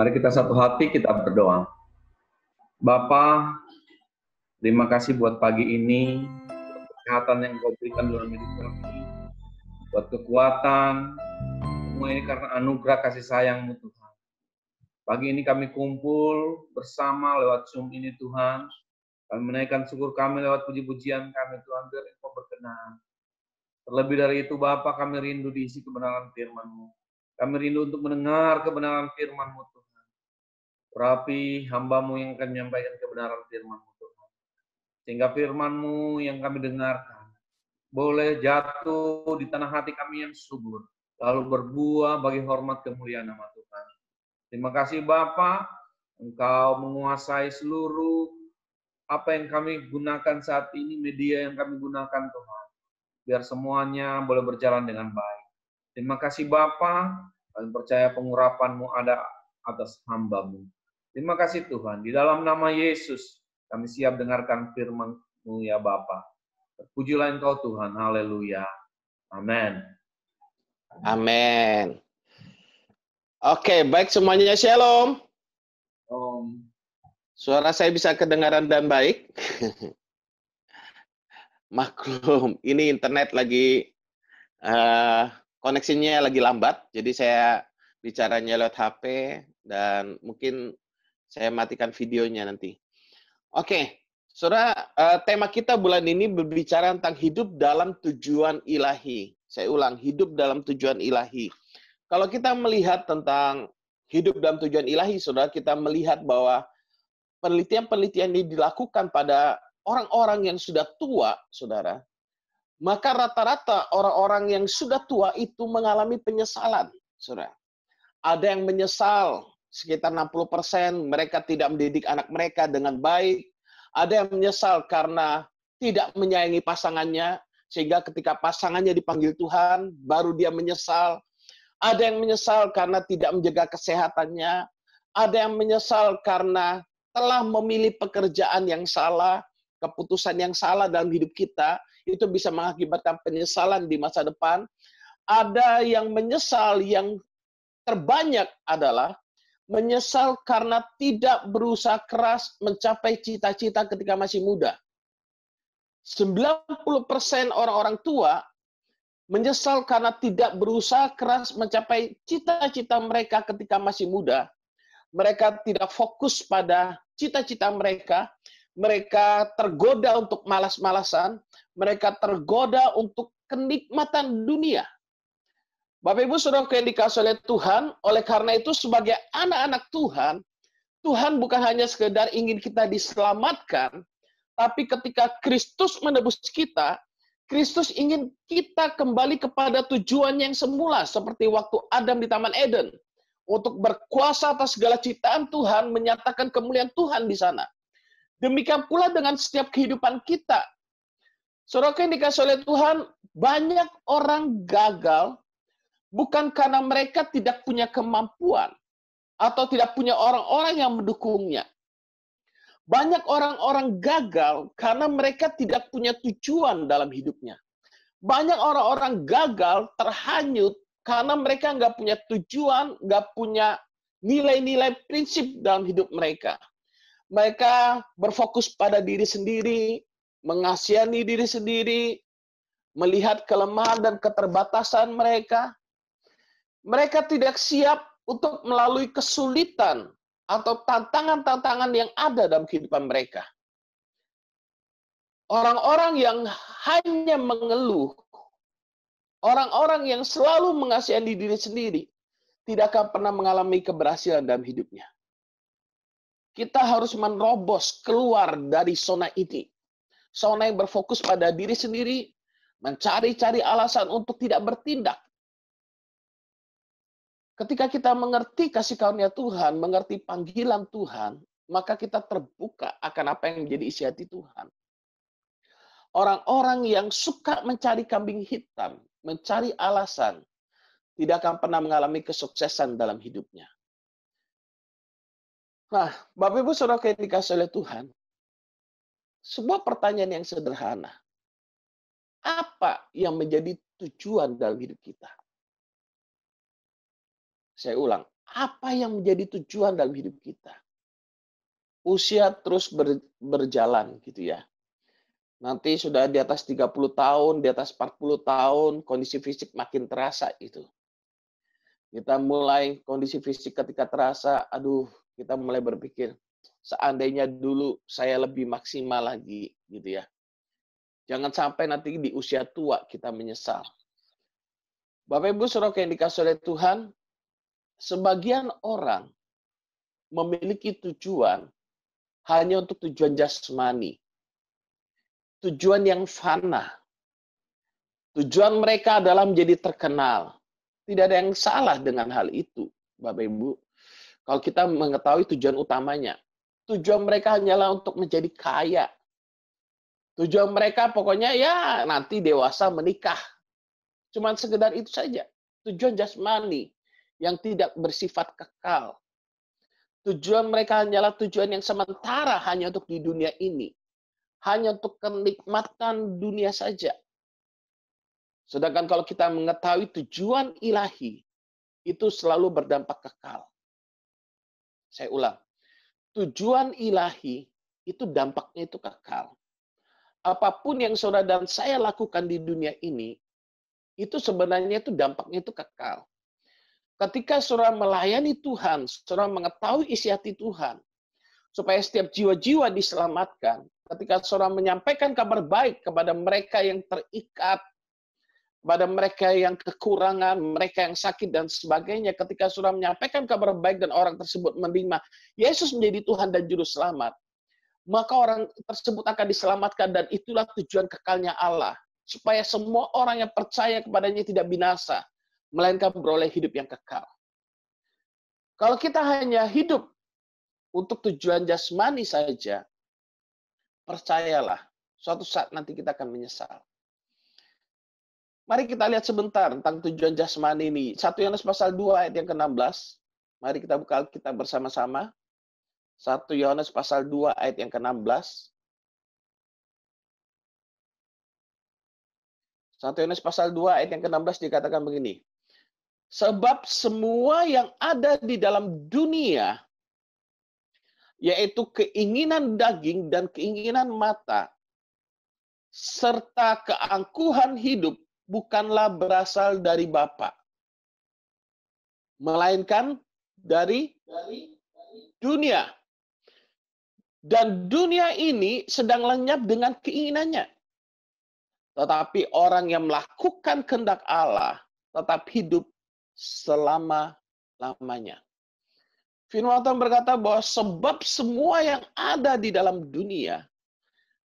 Mari kita satu hati, kita berdoa. Bapa, terima kasih buat pagi ini, buat kesehatan yang Kau berikan dalam hidup kami, buat kekuatan, semua ini karena anugerah kasih sayang-Mu Tuhan. Pagi ini kami kumpul bersama lewat Zoom ini Tuhan, kami menaikkan syukur kami lewat puji-pujian kami Tuhan, biar Engkau berkenan. Terlebih dari itu Bapa, kami rindu diisi kebenaran firman-Mu. Kami rindu untuk mendengar kebenaran firman-Mu Tuhan. Urapi hamba-Mu yang akan menyampaikan kebenaran firman-Mu Tuhan. Sehingga firman-Mu yang kami dengarkan boleh jatuh di tanah hati kami yang subur, lalu berbuah bagi hormat kemuliaan nama Tuhan. Terima kasih Bapa, Engkau menguasai seluruh apa yang kami gunakan saat ini, media yang kami gunakan Tuhan. Biar semuanya boleh berjalan dengan baik. Terima kasih Bapa, kami percaya pengurapan-Mu ada atas hamba-Mu. Terima kasih Tuhan, di dalam nama Yesus kami siap dengarkan firman-Mu ya Bapa. Terpujilah Engkau Tuhan, haleluya. Amin. Amin. Oke, baik semuanya, shalom. Suara saya bisa kedengaran dan baik? Maklum, ini internet lagi koneksinya lagi lambat, jadi saya bicaranya lewat HP dan mungkin saya matikan videonya nanti. Oke, saudara, tema kita bulan ini berbicara tentang hidup dalam tujuan ilahi. Saya ulang, hidup dalam tujuan ilahi. Kalau kita melihat tentang hidup dalam tujuan ilahi, saudara, kita melihat bahwa penelitian-penelitian ini dilakukan pada orang-orang yang sudah tua, saudara, maka rata-rata orang-orang yang sudah tua itu mengalami penyesalan, saudara. Ada yang menyesal, sekitar 60% mereka tidak mendidik anak mereka dengan baik. Ada yang menyesal karena tidak menyayangi pasangannya, sehingga ketika pasangannya dipanggil Tuhan, baru dia menyesal. Ada yang menyesal karena tidak menjaga kesehatannya. Ada yang menyesal karena telah memilih pekerjaan yang salah, keputusan yang salah dalam hidup kita, itu bisa mengakibatkan penyesalan di masa depan. Ada yang menyesal, yang terbanyak adalah menyesal karena tidak berusaha keras mencapai cita-cita ketika masih muda. 90% orang-orang tua menyesal karena tidak berusaha keras mencapai cita-cita mereka ketika masih muda. Mereka tidak fokus pada cita-cita mereka. Mereka tergoda untuk malas-malasan. Mereka tergoda untuk kenikmatan dunia. Bapak Ibu Saudara yang dikasihi oleh Tuhan, oleh karena itu sebagai anak-anak Tuhan, Tuhan bukan hanya sekedar ingin kita diselamatkan, tapi ketika Kristus menebus kita, Kristus ingin kita kembali kepada tujuan yang semula, seperti waktu Adam di Taman Eden. Untuk berkuasa atas segala ciptaan Tuhan, menyatakan kemuliaan Tuhan di sana. Demikian pula dengan setiap kehidupan kita. Saudara yang dikasihi oleh Tuhan, banyak orang gagal bukan karena mereka tidak punya kemampuan atau tidak punya orang-orang yang mendukungnya. Banyak orang-orang gagal karena mereka tidak punya tujuan dalam hidupnya. Banyak orang-orang gagal terhanyut karena mereka nggak punya tujuan, nggak punya nilai-nilai prinsip dalam hidup mereka. Mereka berfokus pada diri sendiri, mengasihani diri sendiri, melihat kelemahan dan keterbatasan mereka. Mereka tidak siap untuk melalui kesulitan atau tantangan-tantangan yang ada dalam kehidupan mereka. Orang-orang yang hanya mengeluh, orang-orang yang selalu mengasihani diri sendiri, tidak akan pernah mengalami keberhasilan dalam hidupnya. Kita harus menerobos keluar dari zona ini. Zona yang berfokus pada diri sendiri, mencari-cari alasan untuk tidak bertindak. Ketika kita mengerti kasih karunia Tuhan, mengerti panggilan Tuhan, maka kita terbuka akan apa yang menjadi isi hati Tuhan. Orang-orang yang suka mencari kambing hitam, mencari alasan, tidak akan pernah mengalami kesuksesan dalam hidupnya. Nah, Bapak Ibu Saudara yang dikasihi oleh Tuhan, sebuah pertanyaan yang sederhana. Apa yang menjadi tujuan dalam hidup kita? Saya ulang, Apa yang menjadi tujuan dalam hidup kita? Usia terus berjalan gitu ya. Nanti sudah di atas 30 tahun, di atas 40 tahun, kondisi fisik makin terasa itu. Kita mulai kondisi fisik ketika terasa, aduh, kita mulai berpikir, seandainya dulu saya lebih maksimal lagi, gitu ya. Jangan sampai nanti di usia tua kita menyesal. Bapak Ibu Saudara yang dikasih oleh Tuhan, sebagian orang memiliki tujuan hanya untuk tujuan jasmani, tujuan yang fana. Tujuan mereka adalah menjadi terkenal. Tidak ada yang salah dengan hal itu, Bapak Ibu. Kalau kita mengetahui tujuan utamanya, tujuan mereka hanyalah untuk menjadi kaya. Tujuan mereka pokoknya ya nanti dewasa menikah. Cuman sekedar itu saja. Tujuan jasmani yang tidak bersifat kekal. Tujuan mereka hanyalah tujuan yang sementara hanya untuk di dunia ini. Hanya untuk kenikmatan dunia saja. Sedangkan kalau kita mengetahui tujuan ilahi, itu selalu berdampak kekal. Saya ulang. Tujuan ilahi itu dampaknya itu kekal. Apapun yang saudara dan saya lakukan di dunia ini, itu sebenarnya itu dampaknya itu kekal. Ketika saudara melayani Tuhan, saudara mengetahui isi hati Tuhan, supaya setiap jiwa-jiwa diselamatkan, ketika saudara menyampaikan kabar baik kepada mereka yang terikat, kepada mereka yang kekurangan, mereka yang sakit dan sebagainya, ketika saudara menyampaikan kabar baik dan orang tersebut menerima Yesus menjadi Tuhan dan Juru Selamat, maka orang tersebut akan diselamatkan dan itulah tujuan kekalnya Allah. Supaya semua orang yang percaya kepadanya tidak binasa, melainkan beroleh hidup yang kekal. Kalau kita hanya hidup untuk tujuan jasmani saja, percayalah, suatu saat nanti kita akan menyesal. Mari kita lihat sebentar tentang tujuan jasmani ini. 1 Yohanes pasal 2 ayat yang ke-16. Mari kita buka Alkitab bersama-sama. 1 Yohanes pasal 2 ayat yang ke-16. 1 Yohanes pasal 2 ayat yang ke-16 dikatakan begini. Sebab semua yang ada di dalam dunia, yaitu keinginan daging dan keinginan mata, serta keangkuhan hidup, bukanlah berasal dari Bapa, melainkan dari dunia. Dan dunia ini sedang lenyap dengan keinginannya. Tetapi orang yang melakukan kehendak Allah tetap hidup selama-lamanya. Firman Tuhan berkata bahwa sebab semua yang ada di dalam dunia,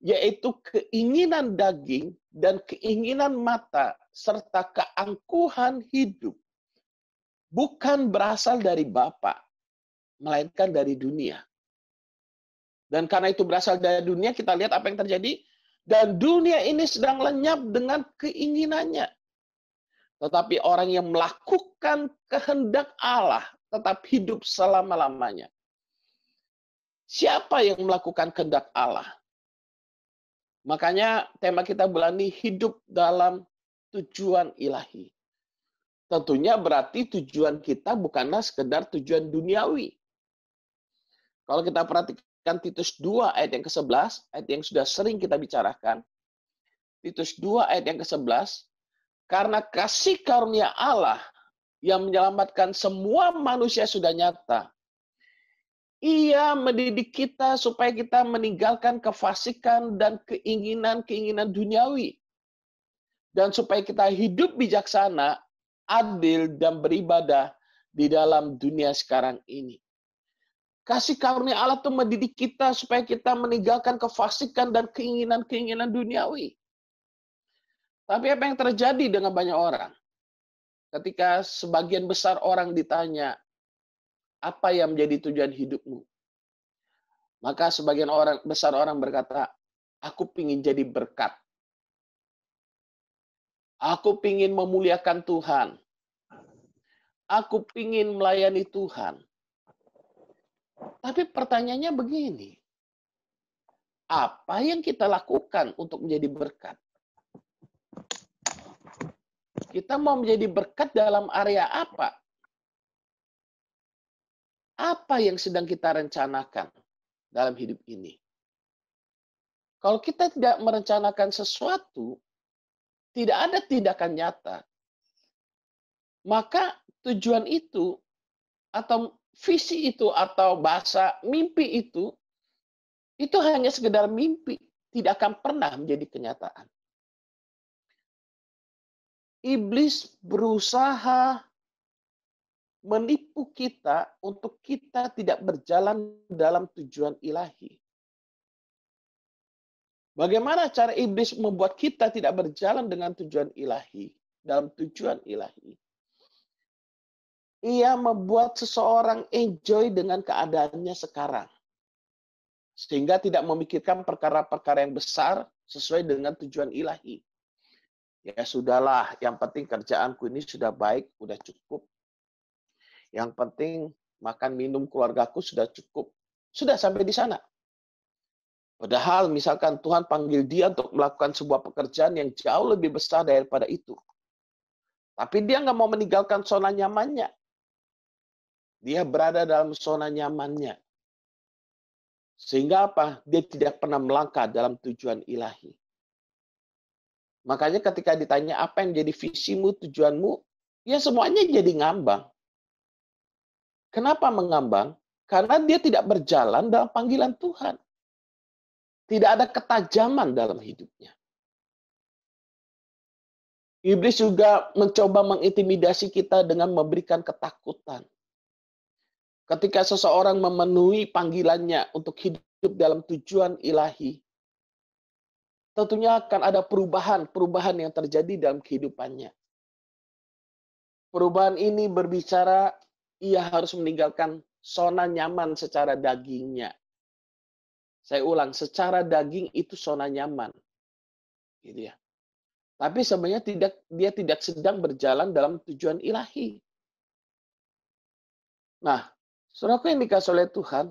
yaitu keinginan daging dan keinginan mata, serta keangkuhan hidup, bukan berasal dari Bapa, melainkan dari dunia. Dan karena itu berasal dari dunia, kita lihat apa yang terjadi. Dan dunia ini sedang lenyap dengan keinginannya. Tetapi orang yang melakukan kehendak Allah tetap hidup selama-lamanya. Siapa yang melakukan kehendak Allah? Makanya tema kita bulan ini hidup dalam tujuan ilahi. Tentunya berarti tujuan kita bukanlah sekedar tujuan duniawi. Kalau kita perhatikan Titus 2 ayat yang ke-11, ayat yang sudah sering kita bicarakan. Titus 2 ayat yang ke-11, karena kasih karunia Allah yang menyelamatkan semua manusia sudah nyata. Ia mendidik kita supaya kita meninggalkan kefasikan dan keinginan-keinginan duniawi. Dan supaya kita hidup bijaksana, adil, dan beribadah di dalam dunia sekarang ini. Kasih karunia Allah itu mendidik kita supaya kita meninggalkan kefasikan dan keinginan-keinginan duniawi. Tapi apa yang terjadi dengan banyak orang? Ketika sebagian besar orang ditanya, apa yang menjadi tujuan hidupmu? Maka sebagian besar orang berkata, aku ingin jadi berkat. Aku ingin memuliakan Tuhan. Aku ingin melayani Tuhan. Tapi pertanyaannya begini, apa yang kita lakukan untuk menjadi berkat? Kita mau menjadi berkat dalam area apa? Apa yang sedang kita rencanakan dalam hidup ini? Kalau kita tidak merencanakan sesuatu, tidak ada tindakan nyata, maka tujuan itu atau visi itu atau bahasa mimpi itu hanya sekedar mimpi, tidak akan pernah menjadi kenyataan. Iblis berusaha menipu kita untuk kita tidak berjalan dalam tujuan ilahi. Bagaimana cara iblis membuat kita tidak berjalan dengan tujuan ilahi, dalam tujuan ilahi? Ia membuat seseorang enjoy dengan keadaannya sekarang. Sehingga tidak memikirkan perkara-perkara yang besar sesuai dengan tujuan ilahi. Ya sudahlah, yang penting kerjaanku ini sudah baik, sudah cukup. Yang penting makan minum keluargaku sudah cukup. Sudah sampai di sana. Padahal misalkan Tuhan panggil dia untuk melakukan sebuah pekerjaan yang jauh lebih besar daripada itu. Tapi dia nggak mau meninggalkan zona nyamannya. Dia berada dalam zona nyamannya. Sehingga apa? Dia tidak pernah melangkah dalam tujuan ilahi. Makanya ketika ditanya apa yang jadi visimu, tujuanmu, ya semuanya jadi ngambang. Kenapa mengambang? Karena dia tidak berjalan dalam panggilan Tuhan. Tidak ada ketajaman dalam hidupnya. Iblis juga mencoba mengintimidasi kita dengan memberikan ketakutan. Ketika seseorang memenuhi panggilannya untuk hidup dalam tujuan ilahi, tentunya akan ada perubahan yang terjadi dalam kehidupannya. Perubahan ini berbicara ia harus meninggalkan zona nyaman secara dagingnya. Saya ulang, secara daging itu zona nyaman. Gitu ya. Tapi sebenarnya dia tidak sedang berjalan dalam tujuan ilahi. Nah, saudaraku yang dikasihi oleh Tuhan,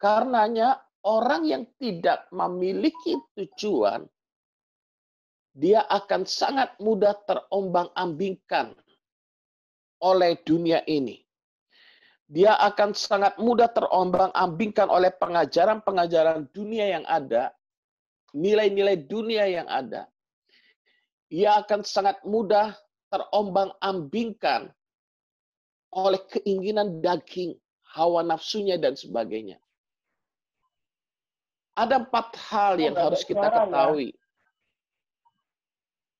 karenanya orang yang tidak memiliki tujuan, dia akan sangat mudah terombang-ambingkan oleh dunia ini. Dia akan sangat mudah terombang-ambingkan oleh pengajaran-pengajaran dunia yang ada, nilai-nilai dunia yang ada. Ia akan sangat mudah terombang-ambingkan oleh keinginan daging, hawa nafsunya, dan sebagainya. Ada 4 hal yang harus kita ketahui.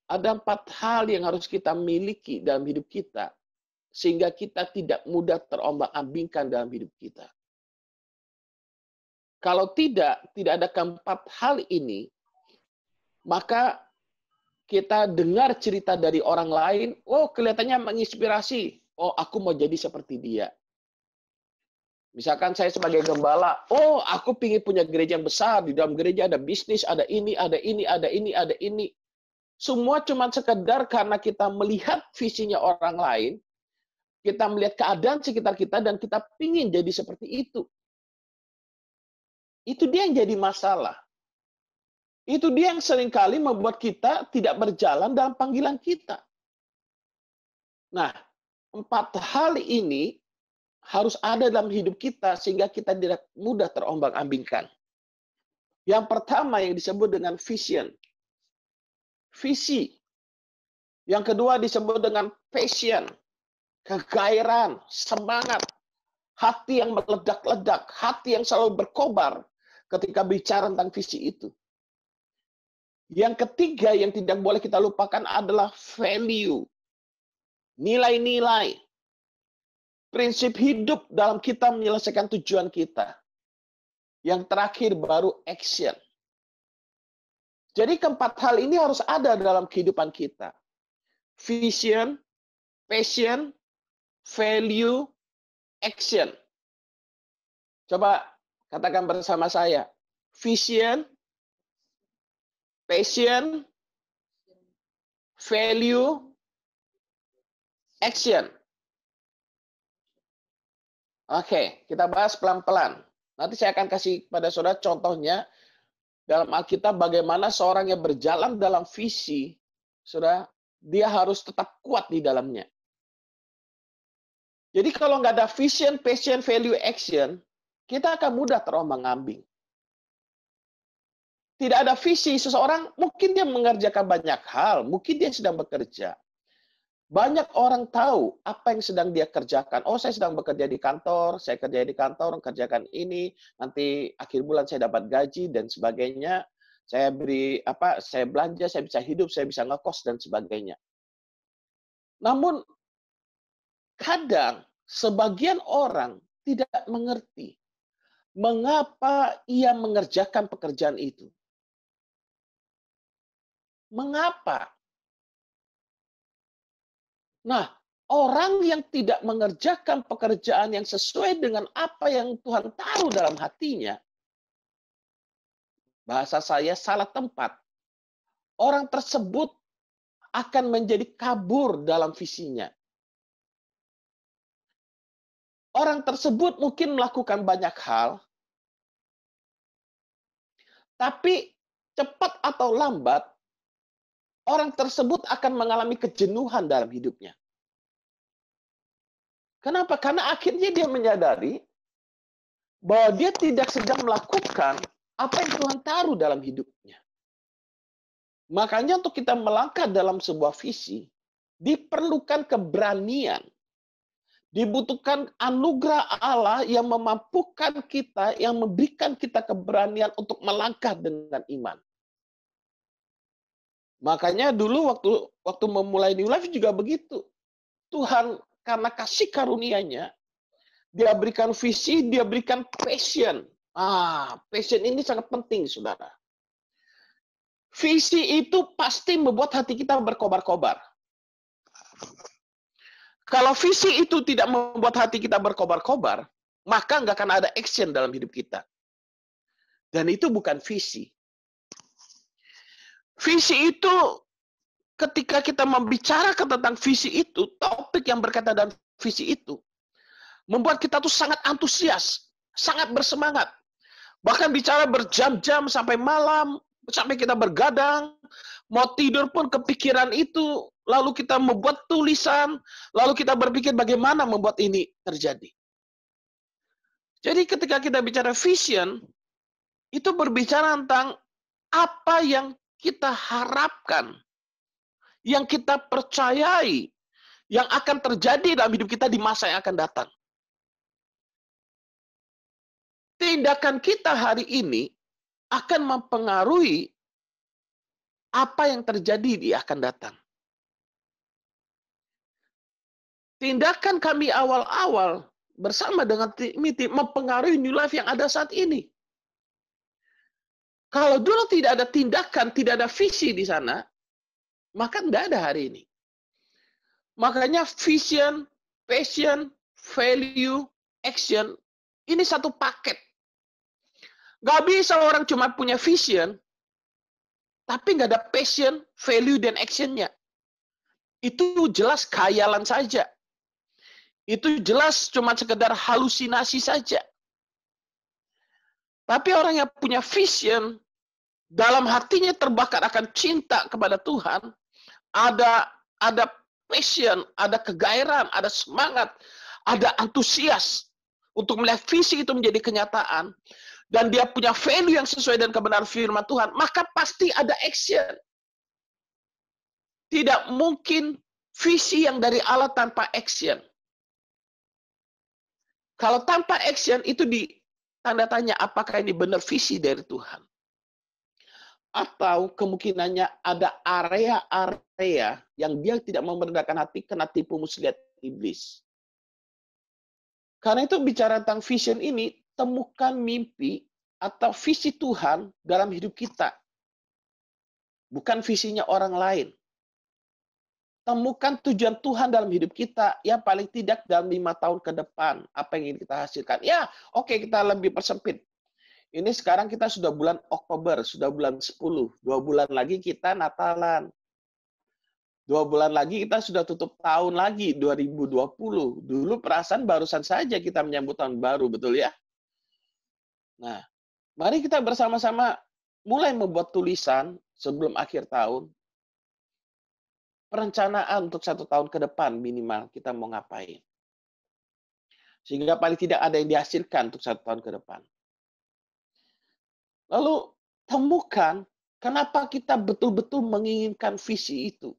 Ada 4 hal yang harus kita miliki dalam hidup kita, sehingga kita tidak mudah terombang-ambingkan dalam hidup kita. Kalau tidak ada keempat hal ini, maka kita dengar cerita dari orang lain, oh kelihatannya menginspirasi, oh aku mau jadi seperti dia. Misalkan saya sebagai gembala, oh aku ingin punya gereja yang besar, di dalam gereja ada bisnis, ada ini, ada ini, ada ini, ada ini. Semua cuma sekedar karena kita melihat visinya orang lain, kita melihat keadaan sekitar kita, dan kita pingin jadi seperti itu. Itu dia yang jadi masalah. Itu dia yang seringkali membuat kita tidak berjalan dalam panggilan kita. Nah, 4 hal ini harus ada dalam hidup kita sehingga kita tidak mudah terombang-ambingkan. Yang pertama yang disebut dengan vision. Visi. Yang kedua disebut dengan passion. Kegairahan, semangat, hati yang meledak-ledak, hati yang selalu berkobar ketika bicara tentang visi itu. Yang ketiga yang tidak boleh kita lupakan adalah value, nilai-nilai, prinsip hidup dalam kita menyelesaikan tujuan kita. Yang terakhir baru action. Jadi keempat hal ini harus ada dalam kehidupan kita. Vision, passion, value, action. Coba katakan bersama saya. Vision, passion, value, action. Oke, kita bahas pelan-pelan. Nanti saya akan kasih pada saudara contohnya dalam Alkitab bagaimana seorang yang berjalan dalam visi, saudara, dia harus tetap kuat di dalamnya. Jadi kalau nggak ada vision, passion, value, action, kita akan mudah terombang-ambing. Tidak ada visi seseorang, mungkin dia mengerjakan banyak hal, mungkin dia sedang bekerja. Banyak orang tahu apa yang sedang dia kerjakan. Oh, saya sedang bekerja di kantor, saya kerja di kantor, kerjakan ini, nanti akhir bulan saya dapat gaji dan sebagainya. Saya saya belanja, saya bisa hidup, saya bisa ngekos dan sebagainya. Namun kadang sebagian orang tidak mengerti mengapa ia mengerjakan pekerjaan itu. Mengapa? Nah, orang yang tidak mengerjakan pekerjaan yang sesuai dengan apa yang Tuhan taruh dalam hatinya, bahasa saya salah tempat. Orang tersebut akan menjadi kabur dalam visinya. Orang tersebut mungkin melakukan banyak hal, tapi cepat atau lambat, orang tersebut akan mengalami kejenuhan dalam hidupnya. Kenapa? Karena akhirnya dia menyadari bahwa dia tidak sedang melakukan apa yang Tuhan taruh dalam hidupnya. Makanya untuk kita melangkah dalam sebuah visi, diperlukan keberanian. Dibutuhkan anugerah Allah yang memampukan kita, yang memberikan kita keberanian untuk melangkah dengan iman. Makanya dulu waktu memulai New Life juga begitu. Tuhan karena kasih karunia-Nya, dia berikan visi, dia berikan passion. Passion ini sangat penting, saudara. Visi itu pasti membuat hati kita berkobar-kobar. Kalau visi itu tidak membuat hati kita berkobar-kobar, maka nggak akan ada action dalam hidup kita. Dan itu bukan visi. Visi itu, ketika kita membicarakan tentang visi itu, topik yang berkaitan dengan visi itu, membuat kita tuh sangat antusias, sangat bersemangat. Bahkan bicara berjam-jam sampai malam, sampai kita bergadang, mau tidur pun kepikiran itu, lalu kita membuat tulisan, lalu kita berpikir bagaimana membuat ini terjadi. Jadi ketika kita bicara vision, itu berbicara tentang apa yang kita harapkan, yang kita percayai, yang akan terjadi dalam hidup kita di masa yang akan datang. Tindakan kita hari ini akan mempengaruhi apa yang terjadi di akan datang. Tindakan kami awal-awal bersama dengan tim mempengaruhi New Life yang ada saat ini. Kalau dulu tidak ada tindakan, tidak ada visi di sana, maka tidak ada hari ini. Makanya vision, passion, value, action, ini satu paket. Gak bisa orang cuma punya vision, tapi nggak ada passion, value, dan action-nya. Itu jelas khayalan saja. Itu jelas cuma sekedar halusinasi saja. Tapi orang yang punya vision, dalam hatinya terbakar akan cinta kepada Tuhan, ada passion, ada kegairahan, ada semangat, ada antusias untuk melihat visi itu menjadi kenyataan, dan dia punya value yang sesuai dengan kebenaran firman Tuhan, maka pasti ada action. Tidak mungkin visi yang dari Allah tanpa action. Kalau tanpa action, itu tanda tanya apakah ini benar visi dari Tuhan. Atau kemungkinannya ada area-area yang dia tidak memerdekakan hati kena tipu muslihat iblis. Karena itu bicara tentang vision ini, temukan mimpi atau visi Tuhan dalam hidup kita. Bukan visinya orang lain. Temukan tujuan Tuhan dalam hidup kita, ya paling tidak dalam 5 tahun ke depan, apa yang ingin kita hasilkan. Ya, oke, kita lebih persempit. Ini sekarang kita sudah bulan Oktober, sudah bulan 10. 2 bulan lagi kita Natalan. 2 bulan lagi kita sudah tutup tahun lagi, 2020. Dulu perasaan barusan saja kita menyambut tahun baru, betul ya? Nah, mari kita bersama-sama mulai membuat tulisan sebelum akhir tahun. Perencanaan untuk 1 tahun ke depan minimal kita mau ngapain. Sehingga paling tidak ada yang dihasilkan untuk 1 tahun ke depan. Lalu temukan kenapa kita betul-betul menginginkan visi itu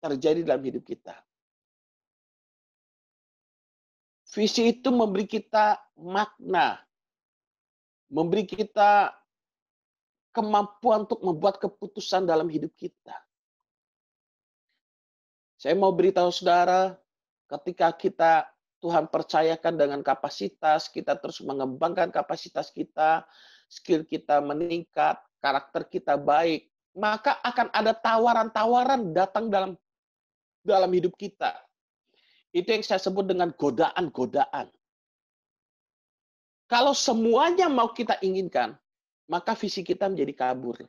terjadi dalam hidup kita. Visi itu memberi kita makna, memberi kita kemampuan untuk membuat keputusan dalam hidup kita. Saya mau beritahu saudara, ketika Tuhan percayakan dengan kapasitas, kita terus mengembangkan kapasitas kita, skill kita meningkat, karakter kita baik, maka akan ada tawaran-tawaran datang dalam hidup kita. Itu yang saya sebut dengan godaan-godaan. Kalau semuanya mau kita inginkan, maka visi kita menjadi kabur.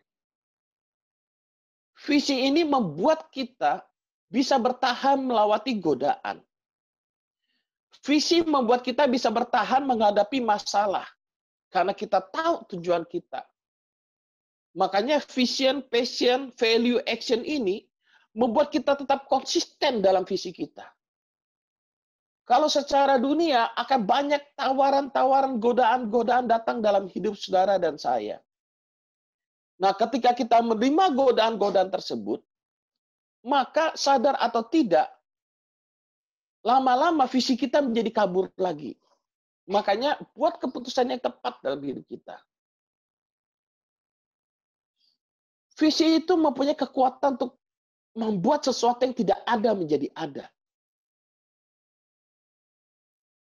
Visi ini membuat kita bisa bertahan melewati godaan. Visi membuat kita bisa bertahan menghadapi masalah. Karena kita tahu tujuan kita. Makanya vision, passion, value, action ini membuat kita tetap konsisten dalam visi kita. Kalau secara dunia akan banyak tawaran-tawaran, godaan-godaan datang dalam hidup saudara dan saya. Nah, ketika kita menerima godaan-godaan tersebut, maka sadar atau tidak, lama-lama visi kita menjadi kabur lagi. Makanya buat keputusan yang tepat dalam hidup kita. Visi itu mempunyai kekuatan untuk membuat sesuatu yang tidak ada menjadi ada.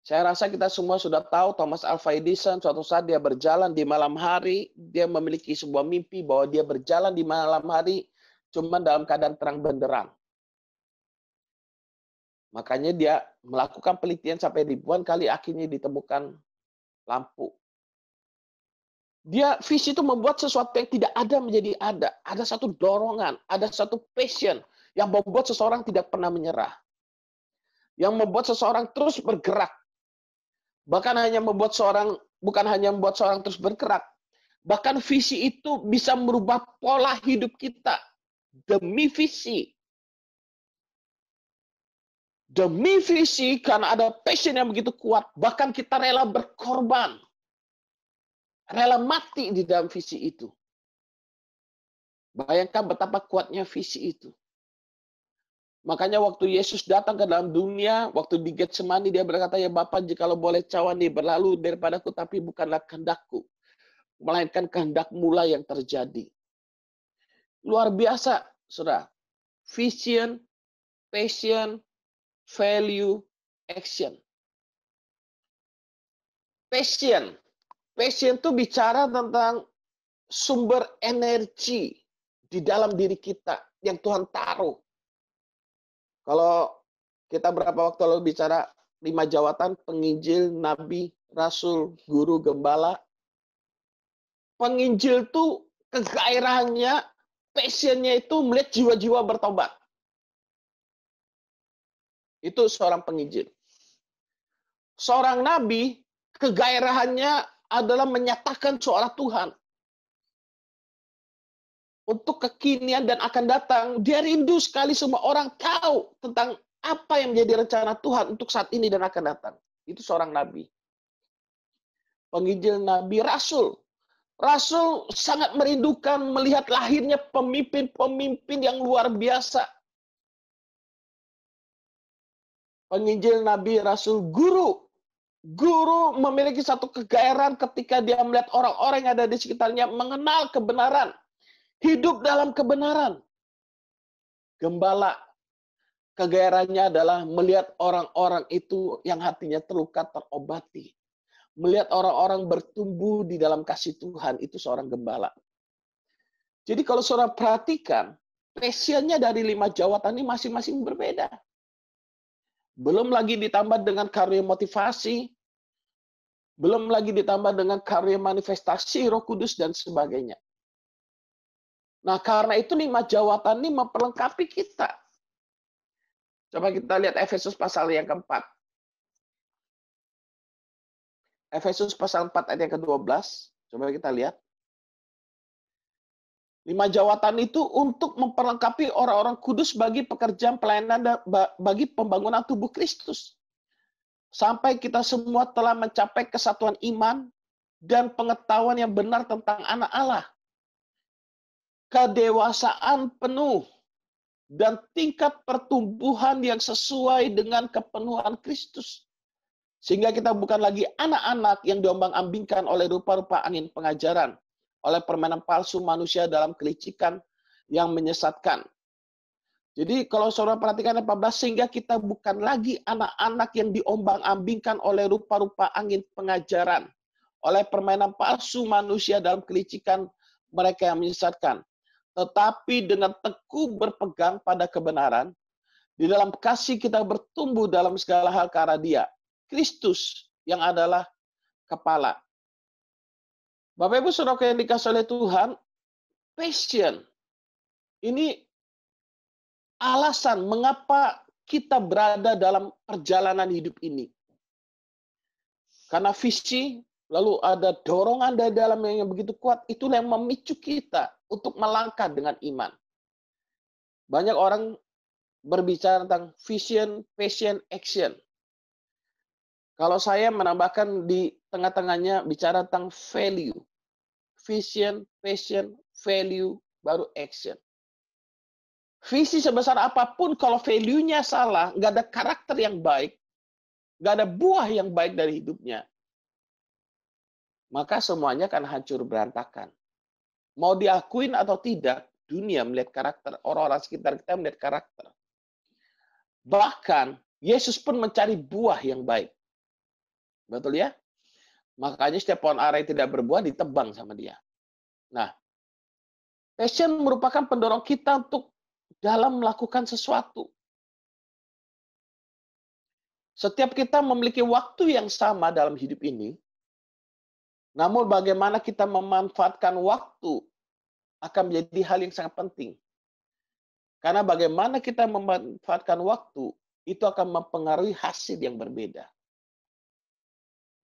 Saya rasa kita semua sudah tahu Thomas Alva Edison suatu saat dia berjalan di malam hari, dia memiliki sebuah mimpi bahwa dia berjalan di malam hari cuma dalam keadaan terang benderang. Makanya dia melakukan penelitian sampai ribuan kali akhirnya ditemukan lampu. Visi itu membuat sesuatu yang tidak ada menjadi ada. Ada satu dorongan, ada satu passion yang membuat seseorang tidak pernah menyerah. Yang membuat seseorang terus bergerak. Bukan hanya membuat seorang terus bergerak. Bahkan visi itu bisa merubah pola hidup kita demi visi. Demi visi, karena ada passion yang begitu kuat, bahkan kita rela berkorban. Rela mati di dalam visi itu. Bayangkan betapa kuatnya visi itu. Makanya waktu Yesus datang ke dalam dunia, waktu di Getsemani dia berkata, ya Bapa, jikalau boleh cawan ini berlalu daripadaku, tapi bukanlah kehendakku, melainkan kehendak-Mu lah yang terjadi. Luar biasa, saudara. Vision, passion, value, action. Passion. Passion itu bicara tentang sumber energi di dalam diri kita yang Tuhan taruh. Kalau kita berapa waktu lalu bicara 5 jawatan, penginjil, nabi, rasul, guru, gembala. Penginjil itu kegairahannya, passionnya itu melihat jiwa-jiwa bertobat. Itu seorang penginjil. Seorang nabi, kegairahannya adalah menyatakan suara Tuhan. Untuk kekinian dan akan datang, dia rindu sekali semua orang tahu tentang apa yang menjadi rencana Tuhan untuk saat ini dan akan datang. Itu seorang nabi. Penginjil, nabi, rasul. Rasul sangat merindukan melihat lahirnya pemimpin-pemimpin yang luar biasa. Penginjil, nabi, rasul, guru. Guru memiliki satu kegairahan ketika dia melihat orang-orang yang ada di sekitarnya mengenal kebenaran. Hidup dalam kebenaran. Gembala, kegairahannya adalah melihat orang-orang itu yang hatinya terluka terobati. Melihat orang-orang bertumbuh di dalam kasih Tuhan, itu seorang gembala. Jadi kalau saudara perhatikan, passionnya dari 5 jawatan ini masing-masing berbeda. Belum lagi ditambah dengan karya motivasi, belum lagi ditambah dengan karya manifestasi Roh Kudus dan sebagainya. Nah, karena itu 5 jawatan ini memperlengkapi kita. Coba kita lihat Efesus pasal yang keempat. Efesus pasal 4 ayat yang ke-12. Coba kita lihat. 5 jawatan itu untuk memperlengkapi orang-orang kudus bagi pekerjaan pelayanan dan bagi pembangunan tubuh Kristus. sampai kita semua telah mencapai kesatuan iman dan pengetahuan yang benar tentang anak Allah. Kedewasaan penuh dan tingkat pertumbuhan yang sesuai dengan kepenuhan Kristus. Sehingga kita bukan lagi anak-anak yang diombang-ambingkan oleh rupa-rupa angin pengajaran, oleh permainan palsu manusia dalam kelicikan yang menyesatkan. Jadi kalau saudara perhatikan 14, sehingga kita bukan lagi anak-anak yang diombang-ambingkan oleh rupa-rupa angin pengajaran, oleh permainan palsu manusia dalam kelicikan mereka yang menyesatkan. Tetapi dengan teguh berpegang pada kebenaran, di dalam kasih kita bertumbuh dalam segala hal ke arah Dia, Kristus yang adalah kepala. Bapak Ibu Saudara yang dikasihi oleh Tuhan, passion ini alasan mengapa kita berada dalam perjalanan hidup ini. Karena visi, lalu ada dorongan dari dalam yang begitu kuat, itulah yang memicu kita untuk melangkah dengan iman. Banyak orang berbicara tentang vision, passion, action. Kalau saya menambahkan di tengah-tengahnya bicara tentang value. Vision, passion, value, baru action. Visi sebesar apapun, kalau value-nya salah, nggak ada karakter yang baik, nggak ada buah yang baik dari hidupnya, maka semuanya akan hancur berantakan. Mau diakuin atau tidak, dunia melihat karakter, orang-orang sekitar kita melihat karakter. Bahkan, Yesus pun mencari buah yang baik. Betul ya? Makanya setiap pohon ara yang tidak berbuah ditebang sama dia. Nah, passion merupakan pendorong kita untuk dalam melakukan sesuatu. Setiap kita memiliki waktu yang sama dalam hidup ini, namun bagaimana kita memanfaatkan waktu akan menjadi hal yang sangat penting. Karena bagaimana kita memanfaatkan waktu, itu akan mempengaruhi hasil yang berbeda.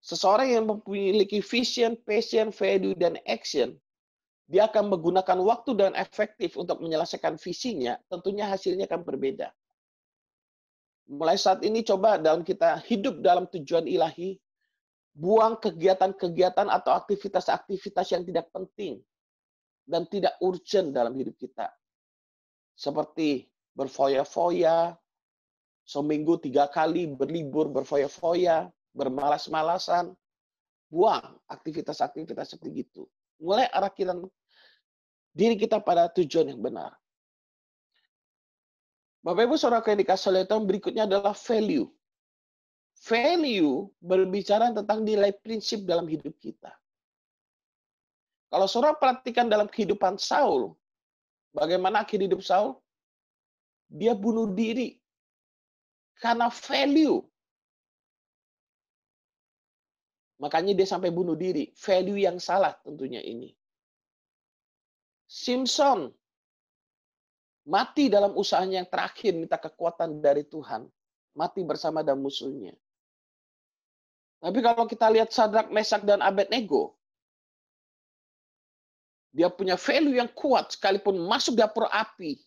Seseorang yang memiliki vision, passion, value, dan action, dia akan menggunakan waktu dan efektif untuk menyelesaikan visinya, tentunya hasilnya akan berbeda. Mulai saat ini coba dalam kita hidup dalam tujuan ilahi, buang kegiatan-kegiatan atau aktivitas-aktivitas yang tidak penting dan tidak urgent dalam hidup kita. Seperti berfoya-foya, seminggu 3 kali berlibur berfoya-foya, bermalas-malasan, buang aktivitas-aktivitas seperti itu. Mulai arahkan diri kita pada tujuan yang benar. Bapak Ibu Saudara yang dikasihi oleh Tuhan, berikutnya adalah value. Value berbicara tentang nilai prinsip dalam hidup kita. Kalau saudara perhatikan dalam kehidupan Saul, bagaimana akhir hidup Saul? Dia bunuh diri karena value. Makanya dia sampai bunuh diri. Value yang salah tentunya ini. Simpson mati dalam usahanya yang terakhir minta kekuatan dari Tuhan. Mati bersama dengan musuhnya. Tapi kalau kita lihat Sadrak, Mesak, dan Abednego, dia punya value yang kuat sekalipun masuk dapur api.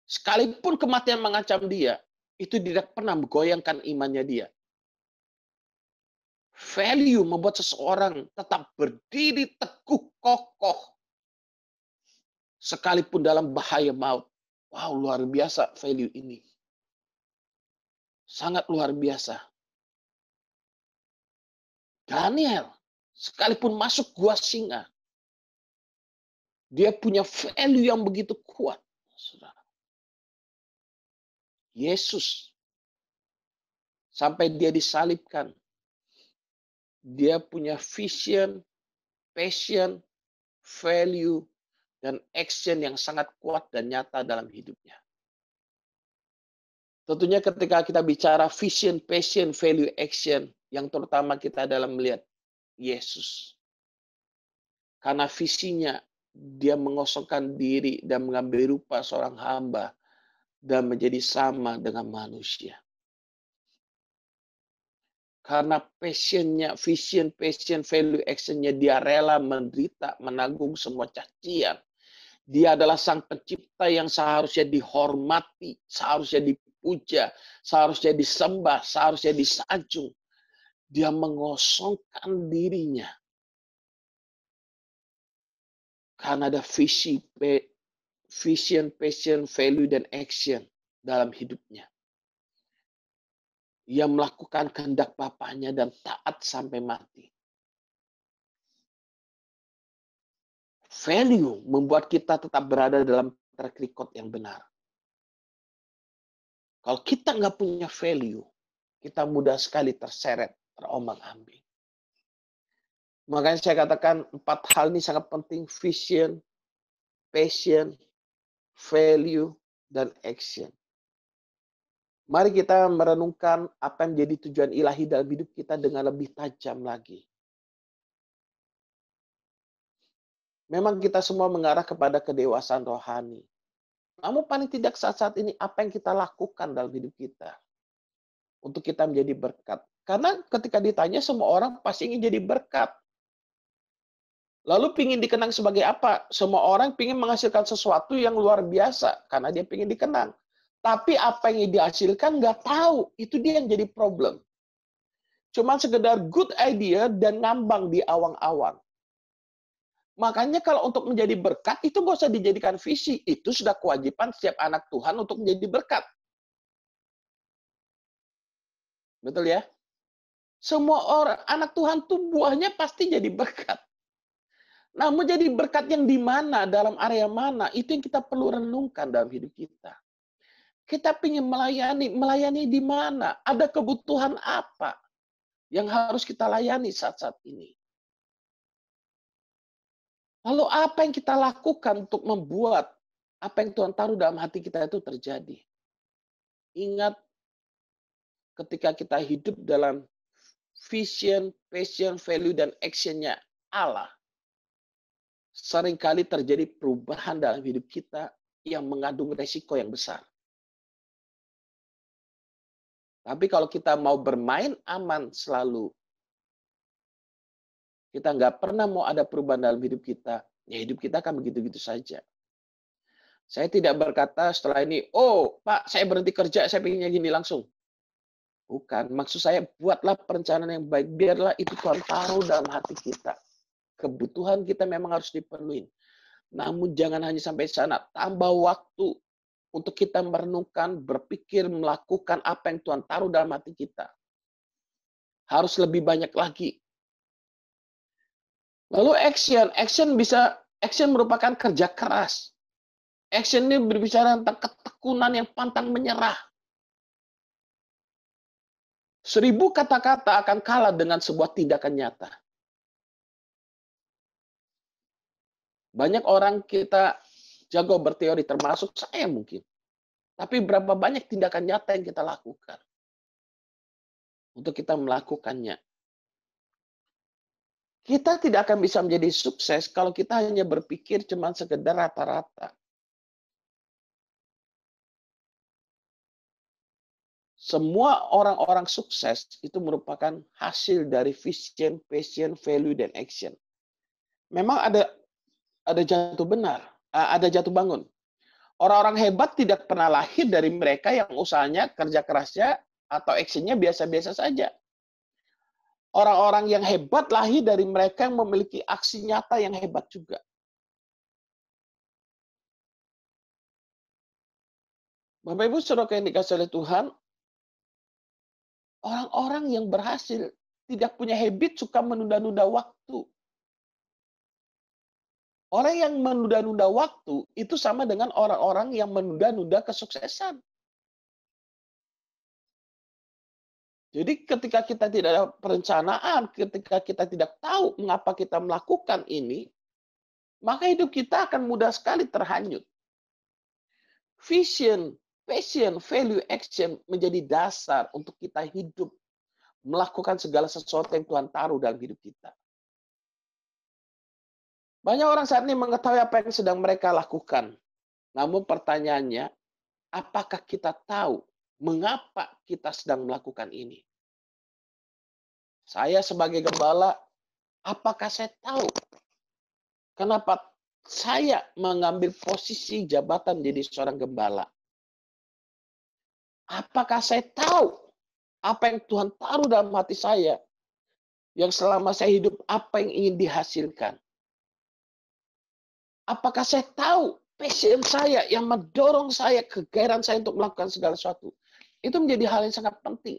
Sekalipun kematian mengancam dia, itu tidak pernah menggoyangkan imannya dia. Value membuat seseorang tetap berdiri teguh kokoh. Sekalipun dalam bahaya maut. Wow, luar biasa value ini. Sangat luar biasa. Daniel, sekalipun masuk gua singa, dia punya value yang begitu kuat. Saudara. Yesus, sampai dia disalibkan, dia punya vision, passion, value, dan action yang sangat kuat dan nyata dalam hidupnya. Tentunya ketika kita bicara vision, passion, value, action, yang terutama kita dalam melihat Yesus. Karena visinya, dia mengosongkan diri dan mengambil rupa seorang hamba dan menjadi sama dengan manusia. Karena passionnya, vision, passion, value, actionnya, dia rela menderita, menanggung semua cacian. Dia adalah sang pencipta yang seharusnya dihormati, seharusnya dipuja, seharusnya disembah, seharusnya disanjung. Dia mengosongkan dirinya. Karena ada vision, passion, value, dan action dalam hidupnya. Ia melakukan kehendak Bapaknya dan taat sampai mati. Value membuat kita tetap berada dalam track record yang benar. Kalau kita nggak punya value, kita mudah sekali terseret, terombang-ambing. Makanya saya katakan 4 hal ini sangat penting. Vision, passion, value, dan action. Mari kita merenungkan apa yang menjadi tujuan ilahi dalam hidup kita dengan lebih tajam lagi. Memang kita semua mengarah kepada kedewasaan rohani. Namun paling tidak saat-saat ini apa yang kita lakukan dalam hidup kita untuk kita menjadi berkat. Karena ketika ditanya semua orang pasti ingin jadi berkat. Lalu ingin dikenang sebagai apa? Semua orang ingin menghasilkan sesuatu yang luar biasa karena dia ingin dikenang. Tapi apa yang dihasilkan nggak tahu. Itu dia yang jadi problem. Cuman sekedar good idea dan ngambang di awang-awang. Makanya kalau untuk menjadi berkat, itu nggak usah dijadikan visi. Itu sudah kewajiban setiap anak Tuhan untuk menjadi berkat. Betul ya? Semua orang, anak Tuhan tuh buahnya pasti jadi berkat. Namun jadi berkat yang di mana, dalam area mana, itu yang kita perlu renungkan dalam hidup kita. Kita ingin melayani di mana? Ada kebutuhan apa yang harus kita layani saat-saat ini? Lalu apa yang kita lakukan untuk membuat apa yang Tuhan taruh dalam hati kita itu terjadi? Ingat, ketika kita hidup dalam vision, passion, value, dan action-nya Allah, seringkali terjadi perubahan dalam hidup kita yang mengandung resiko yang besar. Tapi kalau kita mau bermain aman selalu, kita nggak pernah mau ada perubahan dalam hidup kita, ya hidup kita akan begitu-gitu saja. Saya tidak berkata setelah ini, oh Pak, saya berhenti kerja, saya pengennya gini langsung. Bukan, maksud saya buatlah perencanaan yang baik, biarlah itu Tuhan taruh dalam hati kita. Kebutuhan kita memang harus dipenuhi. Namun jangan hanya sampai sana, tambah waktu untuk kita merenungkan, berpikir, melakukan apa yang Tuhan taruh dalam hati kita. Harus lebih banyak lagi. Lalu action merupakan kerja keras. Action ini berbicara tentang ketekunan yang pantang menyerah. 1000 kata-kata akan kalah dengan sebuah tindakan nyata. Banyak orang kita jago berteori, termasuk saya mungkin. Tapi berapa banyak tindakan nyata yang kita lakukan untuk kita melakukannya. Kita tidak akan bisa menjadi sukses kalau kita hanya berpikir cuma sekedar rata-rata. Semua orang-orang sukses itu merupakan hasil dari vision, passion, value, dan action. Memang ada jatuh benar, ada jatuh bangun. Orang-orang hebat tidak pernah lahir dari mereka yang usahanya, kerja kerasnya, atau actionnya biasa-biasa saja. Orang-orang yang hebat lahir dari mereka yang memiliki aksi nyata yang hebat juga. Bapak Ibu Saudara yang dikasihi oleh Tuhan, orang-orang yang berhasil tidak punya habit suka menunda-nunda waktu. Orang yang menunda-nunda waktu itu sama dengan orang-orang yang menunda-nunda kesuksesan. Jadi ketika kita tidak ada perencanaan, ketika kita tidak tahu mengapa kita melakukan ini, maka hidup kita akan mudah sekali terhanyut. Vision, passion, value, action menjadi dasar untuk kita hidup, melakukan segala sesuatu yang Tuhan taruh dalam hidup kita. Banyak orang saat ini mengetahui apa yang sedang mereka lakukan. Namun pertanyaannya, apakah kita tahu mengapa kita sedang melakukan ini? Saya sebagai gembala, apakah saya tahu kenapa saya mengambil posisi jabatan menjadi seorang gembala? Apakah saya tahu apa yang Tuhan taruh dalam hati saya? Yang selama saya hidup, apa yang ingin dihasilkan? Apakah saya tahu passion saya yang mendorong saya, kegairahan saya untuk melakukan segala sesuatu? Itu menjadi hal yang sangat penting.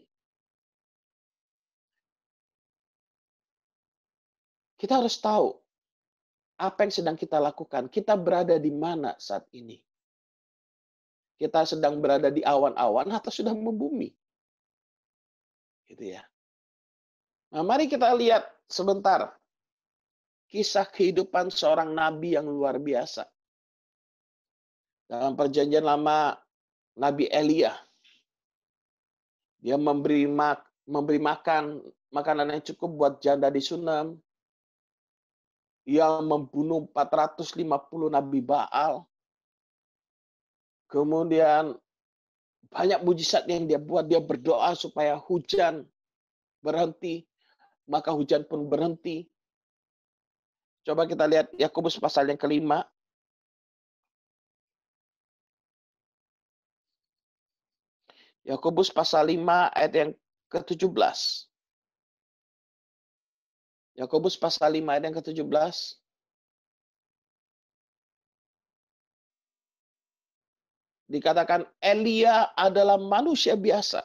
Kita harus tahu apa yang sedang kita lakukan. Kita berada di mana saat ini? Kita sedang berada di awan-awan atau sudah membumi? Gitu ya. Nah, mari kita lihat sebentar kisah kehidupan seorang nabi yang luar biasa. Dalam perjanjian lama, Nabi Elia, dia memberi makan makanan yang cukup buat janda di Sunem. Dia membunuh 450 nabi Baal. Kemudian banyak mujizat yang dia buat. Dia berdoa supaya hujan berhenti, maka hujan pun berhenti. Coba kita lihat Yakobus pasal yang kelima. Yakobus pasal 5 ayat yang ke-17. Yakobus pasal 5 ayat yang ke-17. Dikatakan Elia adalah manusia biasa.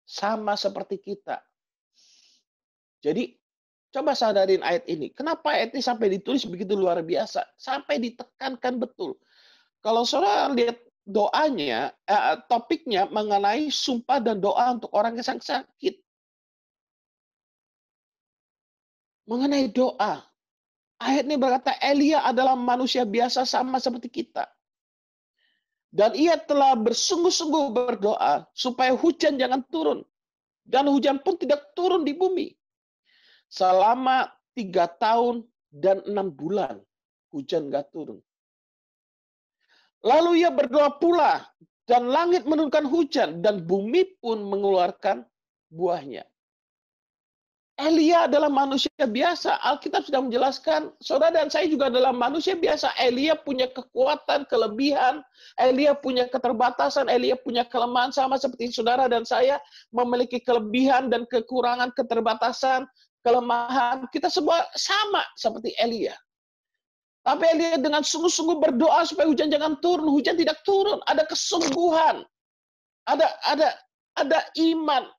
Sama seperti kita. Jadi, coba sadarin ayat ini. Kenapa ayat ini sampai ditulis begitu luar biasa? Sampai ditekankan betul. Kalau saudara lihat doanya, topiknya mengenai sumpah dan doa untuk orang yang sakit. Mengenai doa. Ayat ini berkata, Elia adalah manusia biasa sama seperti kita. Dan ia telah bersungguh-sungguh berdoa supaya hujan jangan turun. Dan hujan pun tidak turun di bumi. Selama 3 tahun dan 6 bulan. Hujan nggak turun. Lalu ia berdoa pula, dan langit menurunkan hujan, dan bumi pun mengeluarkan buahnya. Elia adalah manusia biasa. Alkitab sudah menjelaskan, saudara dan saya juga adalah manusia biasa. Elia punya kekuatan, kelebihan. Elia punya keterbatasan. Elia punya kelemahan sama seperti saudara dan saya memiliki kelebihan dan kekurangan, keterbatasan, kelemahan. Kita semua sama seperti Elia. Tapi Elia dengan sungguh-sungguh berdoa supaya hujan jangan turun. Hujan tidak turun. Ada kesungguhan. Ada iman.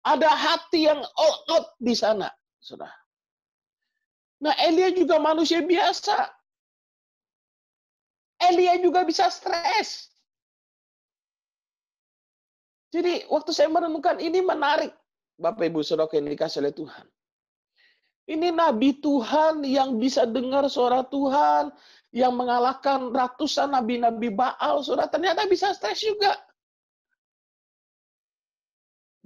Ada hati yang all out di sana. Saudara. Nah, Elia juga manusia biasa. Elia juga bisa stres. Jadi, waktu saya merenungkan ini menarik. Bapak Ibu Saudara yang dikasih oleh Tuhan. Ini nabi Tuhan yang bisa dengar suara Tuhan, yang mengalahkan ratusan nabi-nabi Baal, saudara, ternyata bisa stres juga.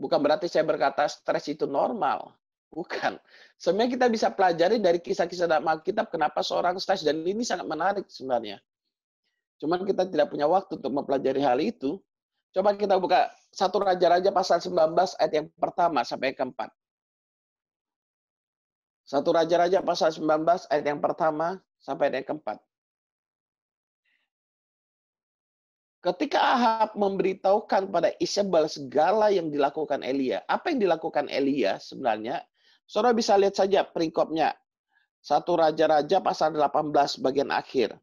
Bukan berarti saya berkata stres itu normal. Bukan. Sebenarnya kita bisa pelajari dari kisah-kisah dalam Alkitab kenapa seorang stres, dan ini sangat menarik sebenarnya. Cuman kita tidak punya waktu untuk mempelajari hal itu. Coba kita buka 1 Raja-Raja pasal 19 ayat yang pertama sampai keempat. 1 Raja-Raja pasal 19 ayat yang pertama sampai ayat yang keempat. Ketika Ahab memberitahukan pada Isabel segala yang dilakukan Elia. Apa yang dilakukan Elia sebenarnya? Saudara bisa lihat saja perikopnya. 1 Raja-Raja pasal 18 bagian akhir.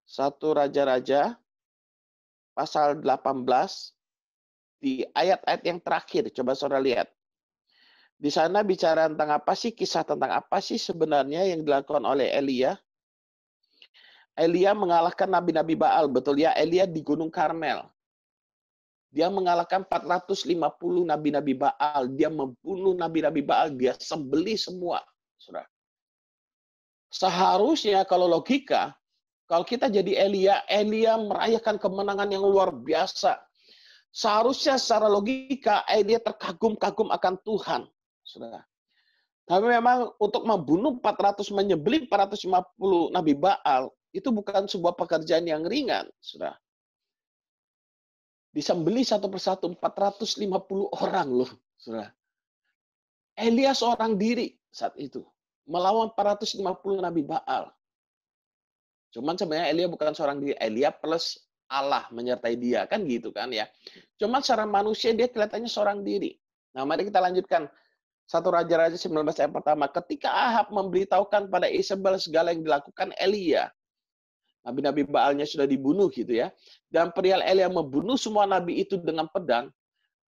1 Raja-Raja pasal 18 di ayat-ayat yang terakhir. Coba saudara lihat. Di sana bicara tentang apa sih, kisah tentang apa sih sebenarnya yang dilakukan oleh Elia. Elia mengalahkan nabi-nabi Baal, betul ya, Elia di Gunung Karmel. Dia mengalahkan 450 nabi-nabi Baal, dia membunuh nabi-nabi Baal, dia sembelih semua. Saudara. Seharusnya kalau logika, kalau kita jadi Elia, Elia merayakan kemenangan yang luar biasa. Seharusnya secara logika, Elia terkagum-kagum akan Tuhan. Saudara. Tapi memang untuk membunuh 450 nabi Baal, itu bukan sebuah pekerjaan yang ringan, saudara. Disembelih satu persatu 450 orang loh, saudara. Elia seorang diri saat itu melawan 450 nabi Baal. Cuman sebenarnya Elia bukan seorang diri, Elia plus Allah menyertai dia, kan gitu kan ya. Cuman secara manusia dia kelihatannya seorang diri. Nah, mari kita lanjutkan. 1 Raja-Raja 19 ayat pertama. Ketika Ahab memberitahukan pada Isabel segala yang dilakukan Elia, nabi-nabi Baalnya sudah dibunuh gitu ya, dan perihal Elia membunuh semua nabi itu dengan pedang,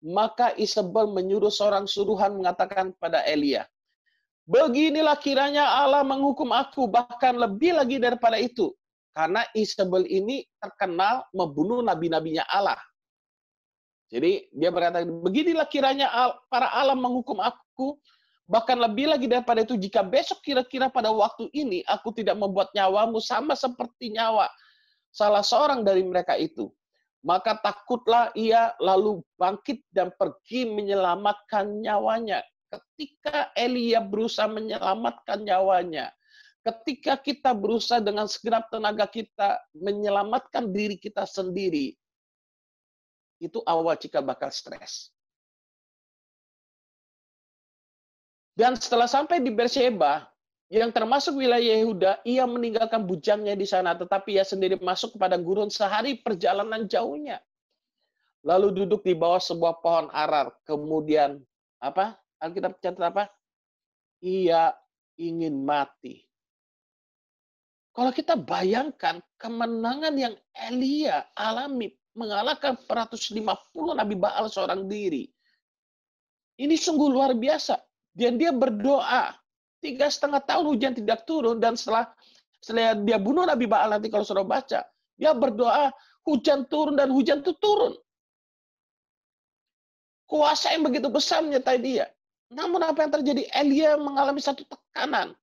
maka Isabel menyuruh seorang suruhan mengatakan pada Elia, beginilah kiranya Allah menghukum aku, bahkan lebih lagi daripada itu. Karena Isabel ini terkenal membunuh nabi-nabinya Allah. Jadi dia berkata, beginilah kiranya para Allah menghukum aku, bahkan lebih lagi daripada itu, jika besok kira-kira pada waktu ini aku tidak membuat nyawamu sama seperti nyawa salah seorang dari mereka itu. Maka takutlah ia lalu bangkit dan pergi menyelamatkan nyawanya. Ketika Elia berusaha menyelamatkan nyawanya, ketika kita berusaha dengan segenap tenaga kita menyelamatkan diri kita sendiri, itu awal cikal bakal stres. Dan setelah sampai di Beersheba, yang termasuk wilayah Yehuda, ia meninggalkan bujangnya di sana, tetapi ia sendiri masuk ke padang gurun sehari perjalanan jauhnya. Lalu duduk di bawah sebuah pohon arar. Kemudian, apa? Alkitab catat apa? Ia ingin mati. Kalau kita bayangkan kemenangan yang Elia alami, mengalahkan 450 Nabi Baal seorang diri. Ini sungguh luar biasa. Dan dia berdoa. 3,5 tahun hujan tidak turun. Dan setelah dia bunuh Nabi Baal, nanti kalau saudara baca, dia berdoa, hujan turun dan hujan itu turun. Kuasa yang begitu besar menyertai dia. Namun apa yang terjadi? Elia mengalami satu tekanan.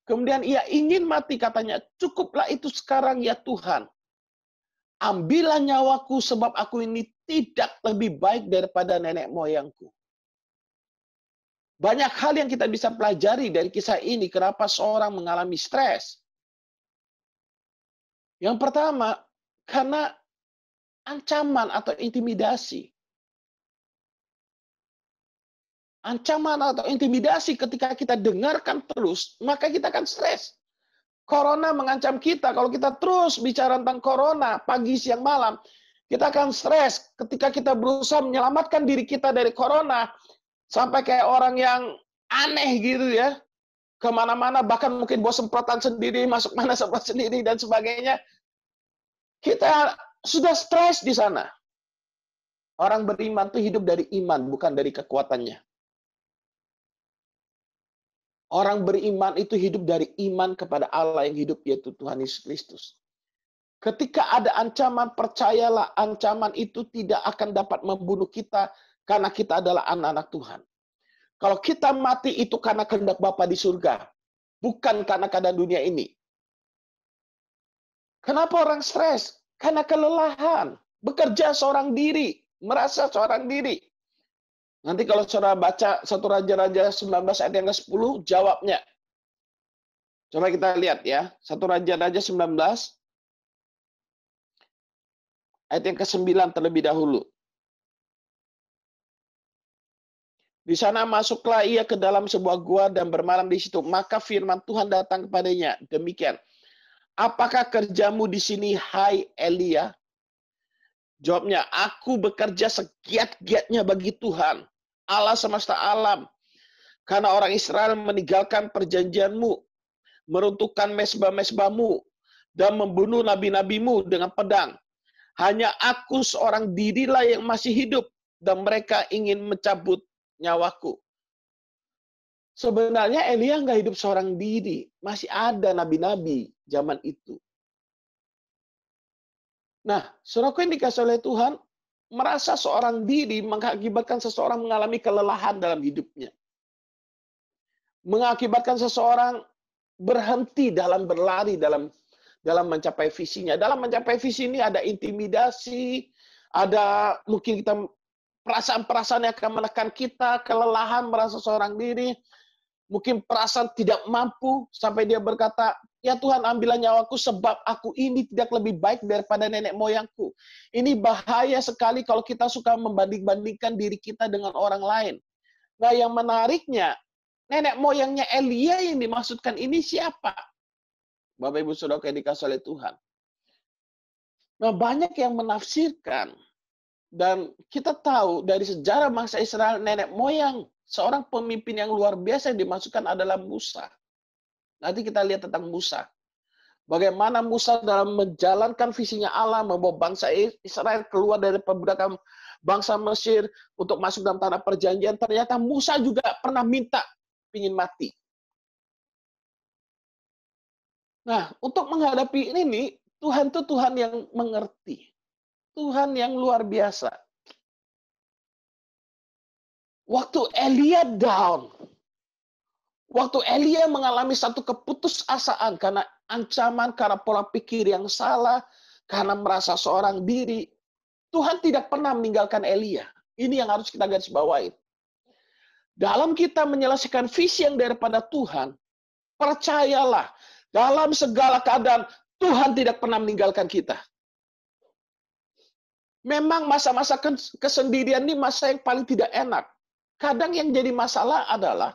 Kemudian ia ingin mati, katanya, cukuplah itu sekarang ya Tuhan. Ambillah nyawaku sebab aku ini tidak lebih baik daripada nenek moyangku. Banyak hal yang kita bisa pelajari dari kisah ini, kenapa seorang mengalami stres. Yang pertama, karena ancaman atau intimidasi. Ancaman atau intimidasi ketika kita dengarkan terus, maka kita akan stres. Corona mengancam kita, kalau kita terus bicara tentang corona, pagi, siang, malam, kita akan stres ketika kita berusaha menyelamatkan diri kita dari corona, sampai kayak orang yang aneh gitu ya, kemana-mana, bahkan mungkin bawa semprotan sendiri, masuk mana semprot sendiri, dan sebagainya. Kita sudah stres di sana. Orang beriman itu hidup dari iman, bukan dari kekuatannya. Orang beriman itu hidup dari iman kepada Allah yang hidup, yaitu Tuhan Yesus Kristus. Ketika ada ancaman, percayalah ancaman itu tidak akan dapat membunuh kita karena kita adalah anak-anak Tuhan. Kalau kita mati itu karena kehendak Bapa di surga, bukan karena keadaan dunia ini. Kenapa orang stres? Karena kelelahan, bekerja seorang diri, merasa seorang diri. Nanti kalau saudara baca 1 Raja-Raja 19 ayat yang ke-10, jawabnya. Coba kita lihat ya, 1 Raja-Raja 19 ayat yang ke-9 terlebih dahulu. Di sana masuklah ia ke dalam sebuah gua dan bermalam di situ. Maka firman Tuhan datang kepadanya, demikian. Apakah kerjamu di sini, hai Elia? Jawabnya, aku bekerja segiat-giatnya bagi Tuhan, Allah semesta alam. Karena orang Israel meninggalkan perjanjianmu, meruntuhkan mesbah-mesbahmu, dan membunuh nabi-nabimu dengan pedang. Hanya aku seorang dirilah yang masih hidup, dan mereka ingin mencabut nyawaku. Sebenarnya Elia nggak hidup seorang diri. Masih ada nabi-nabi zaman itu. Nah, saudaraku yang dikasih oleh Tuhan, merasa seorang diri mengakibatkan seseorang mengalami kelelahan dalam hidupnya. Mengakibatkan seseorang berhenti dalam berlari dalam mencapai visinya. Dalam mencapai visi ini ada intimidasi, ada mungkin kita perasaan-perasaan yang akan menekan kita, kelelahan, merasa seorang diri, mungkin perasaan tidak mampu, sampai dia berkata, ya Tuhan ambillah nyawaku sebab aku ini tidak lebih baik daripada nenek moyangku. Ini bahaya sekali kalau kita suka membanding-bandingkan diri kita dengan orang lain. Nah yang menariknya, nenek moyangnya Elia yang dimaksudkan ini siapa? Bapak Ibu Saudara yang dikasih oleh Tuhan. Nah, banyak yang menafsirkan, dan kita tahu dari sejarah bangsa Israel, nenek moyang seorang pemimpin yang luar biasa yang dimasukkan adalah Musa. Nanti kita lihat tentang Musa. Bagaimana Musa dalam menjalankan visinya Allah, membawa bangsa Israel keluar dari perbudakan bangsa Mesir untuk masuk dalam tanah perjanjian. Ternyata Musa juga pernah minta ingin mati. Nah, untuk menghadapi ini, Tuhan itu Tuhan yang mengerti. Tuhan yang luar biasa. Waktu Elia down, waktu Elia mengalami satu keputusasaan karena ancaman, karena pola pikir yang salah, karena merasa seorang diri, Tuhan tidak pernah meninggalkan Elia. Ini yang harus kita garis bawahi. Dalam kita menyelesaikan visi yang daripada Tuhan, percayalah, dalam segala keadaan, Tuhan tidak pernah meninggalkan kita. Memang masa-masa kesendirian ini masa yang paling tidak enak. Kadang yang jadi masalah adalah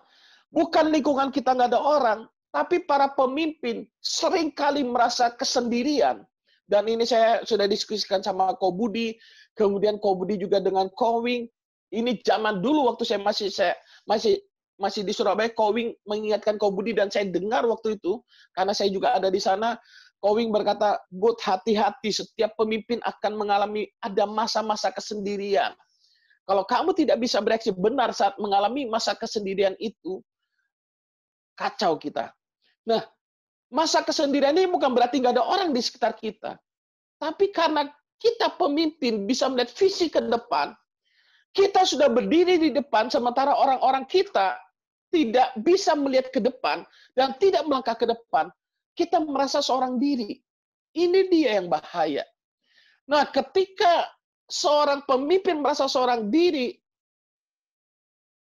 bukan lingkungan kita nggak ada orang, tapi para pemimpin seringkali merasa kesendirian. Dan ini saya sudah diskusikan sama Ko Budi, kemudian Ko Budi juga dengan Kowing. Ini zaman dulu waktu saya masih di Surabaya, Kowing mengingatkan Ko Budi, dan saya dengar waktu itu karena saya juga ada di sana. Kowing berkata, "Bud, hati-hati, setiap pemimpin akan mengalami ada masa-masa kesendirian. Kalau kamu tidak bisa bereaksi benar saat mengalami masa kesendirian itu, kacau kita." Nah, masa kesendirian ini bukan berarti nggak ada orang di sekitar kita. Tapi karena kita pemimpin bisa melihat visi ke depan, kita sudah berdiri di depan, sementara orang-orang kita tidak bisa melihat ke depan dan tidak melangkah ke depan. Kita merasa seorang diri. Ini dia yang bahaya. Nah, ketika seorang pemimpin merasa seorang diri,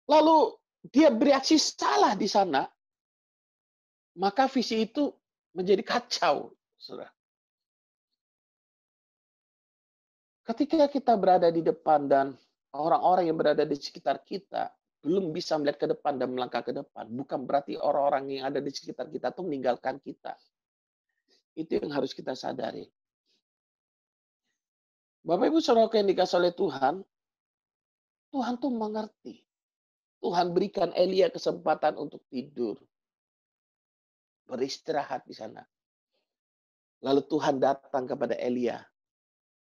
lalu dia bereaksi salah di sana, maka visi itu menjadi kacau. Saudara. Ketika kita berada di depan dan orang-orang yang berada di sekitar kita belum bisa melihat ke depan dan melangkah ke depan, bukan berarti orang-orang yang ada di sekitar kita itu meninggalkan kita. Itu yang harus kita sadari. Bapak Ibu Saudara yang dikasih oleh Tuhan, Tuhan tuh mengerti. Tuhan berikan Elia kesempatan untuk tidur. Beristirahat di sana. Lalu Tuhan datang kepada Elia.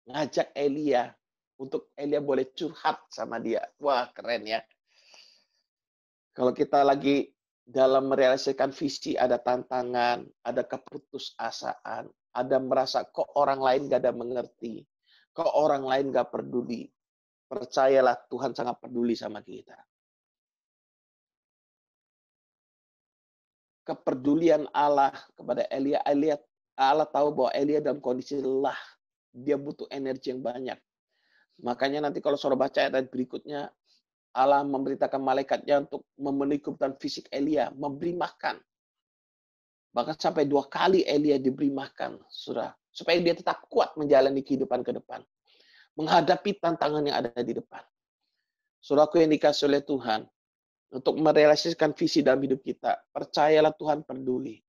Ngajak Elia untuk Elia boleh curhat sama dia. Wah, keren ya. Kalau kita lagi dalam merealisasikan visi, ada tantangan, ada keputusasaan, ada merasa kok orang lain gak ada mengerti, kok orang lain gak peduli. Percayalah Tuhan sangat peduli sama kita. Kepedulian Allah kepada Elia, Allah tahu bahwa Elia dalam kondisi lelah, dia butuh energi yang banyak. Makanya nanti kalau saudara baca ayat berikutnya, Allah memberitakan malaikatnya untuk memenuhi kebutuhan fisik Elia, memberi makan. Bahkan sampai 2 kali Elia diberi makan, saudara, supaya dia tetap kuat menjalani kehidupan ke depan, menghadapi tantangan yang ada di depan. Saudaraku yang dikasih oleh Tuhan, untuk merealisasikan visi dalam hidup kita, percayalah Tuhan peduli.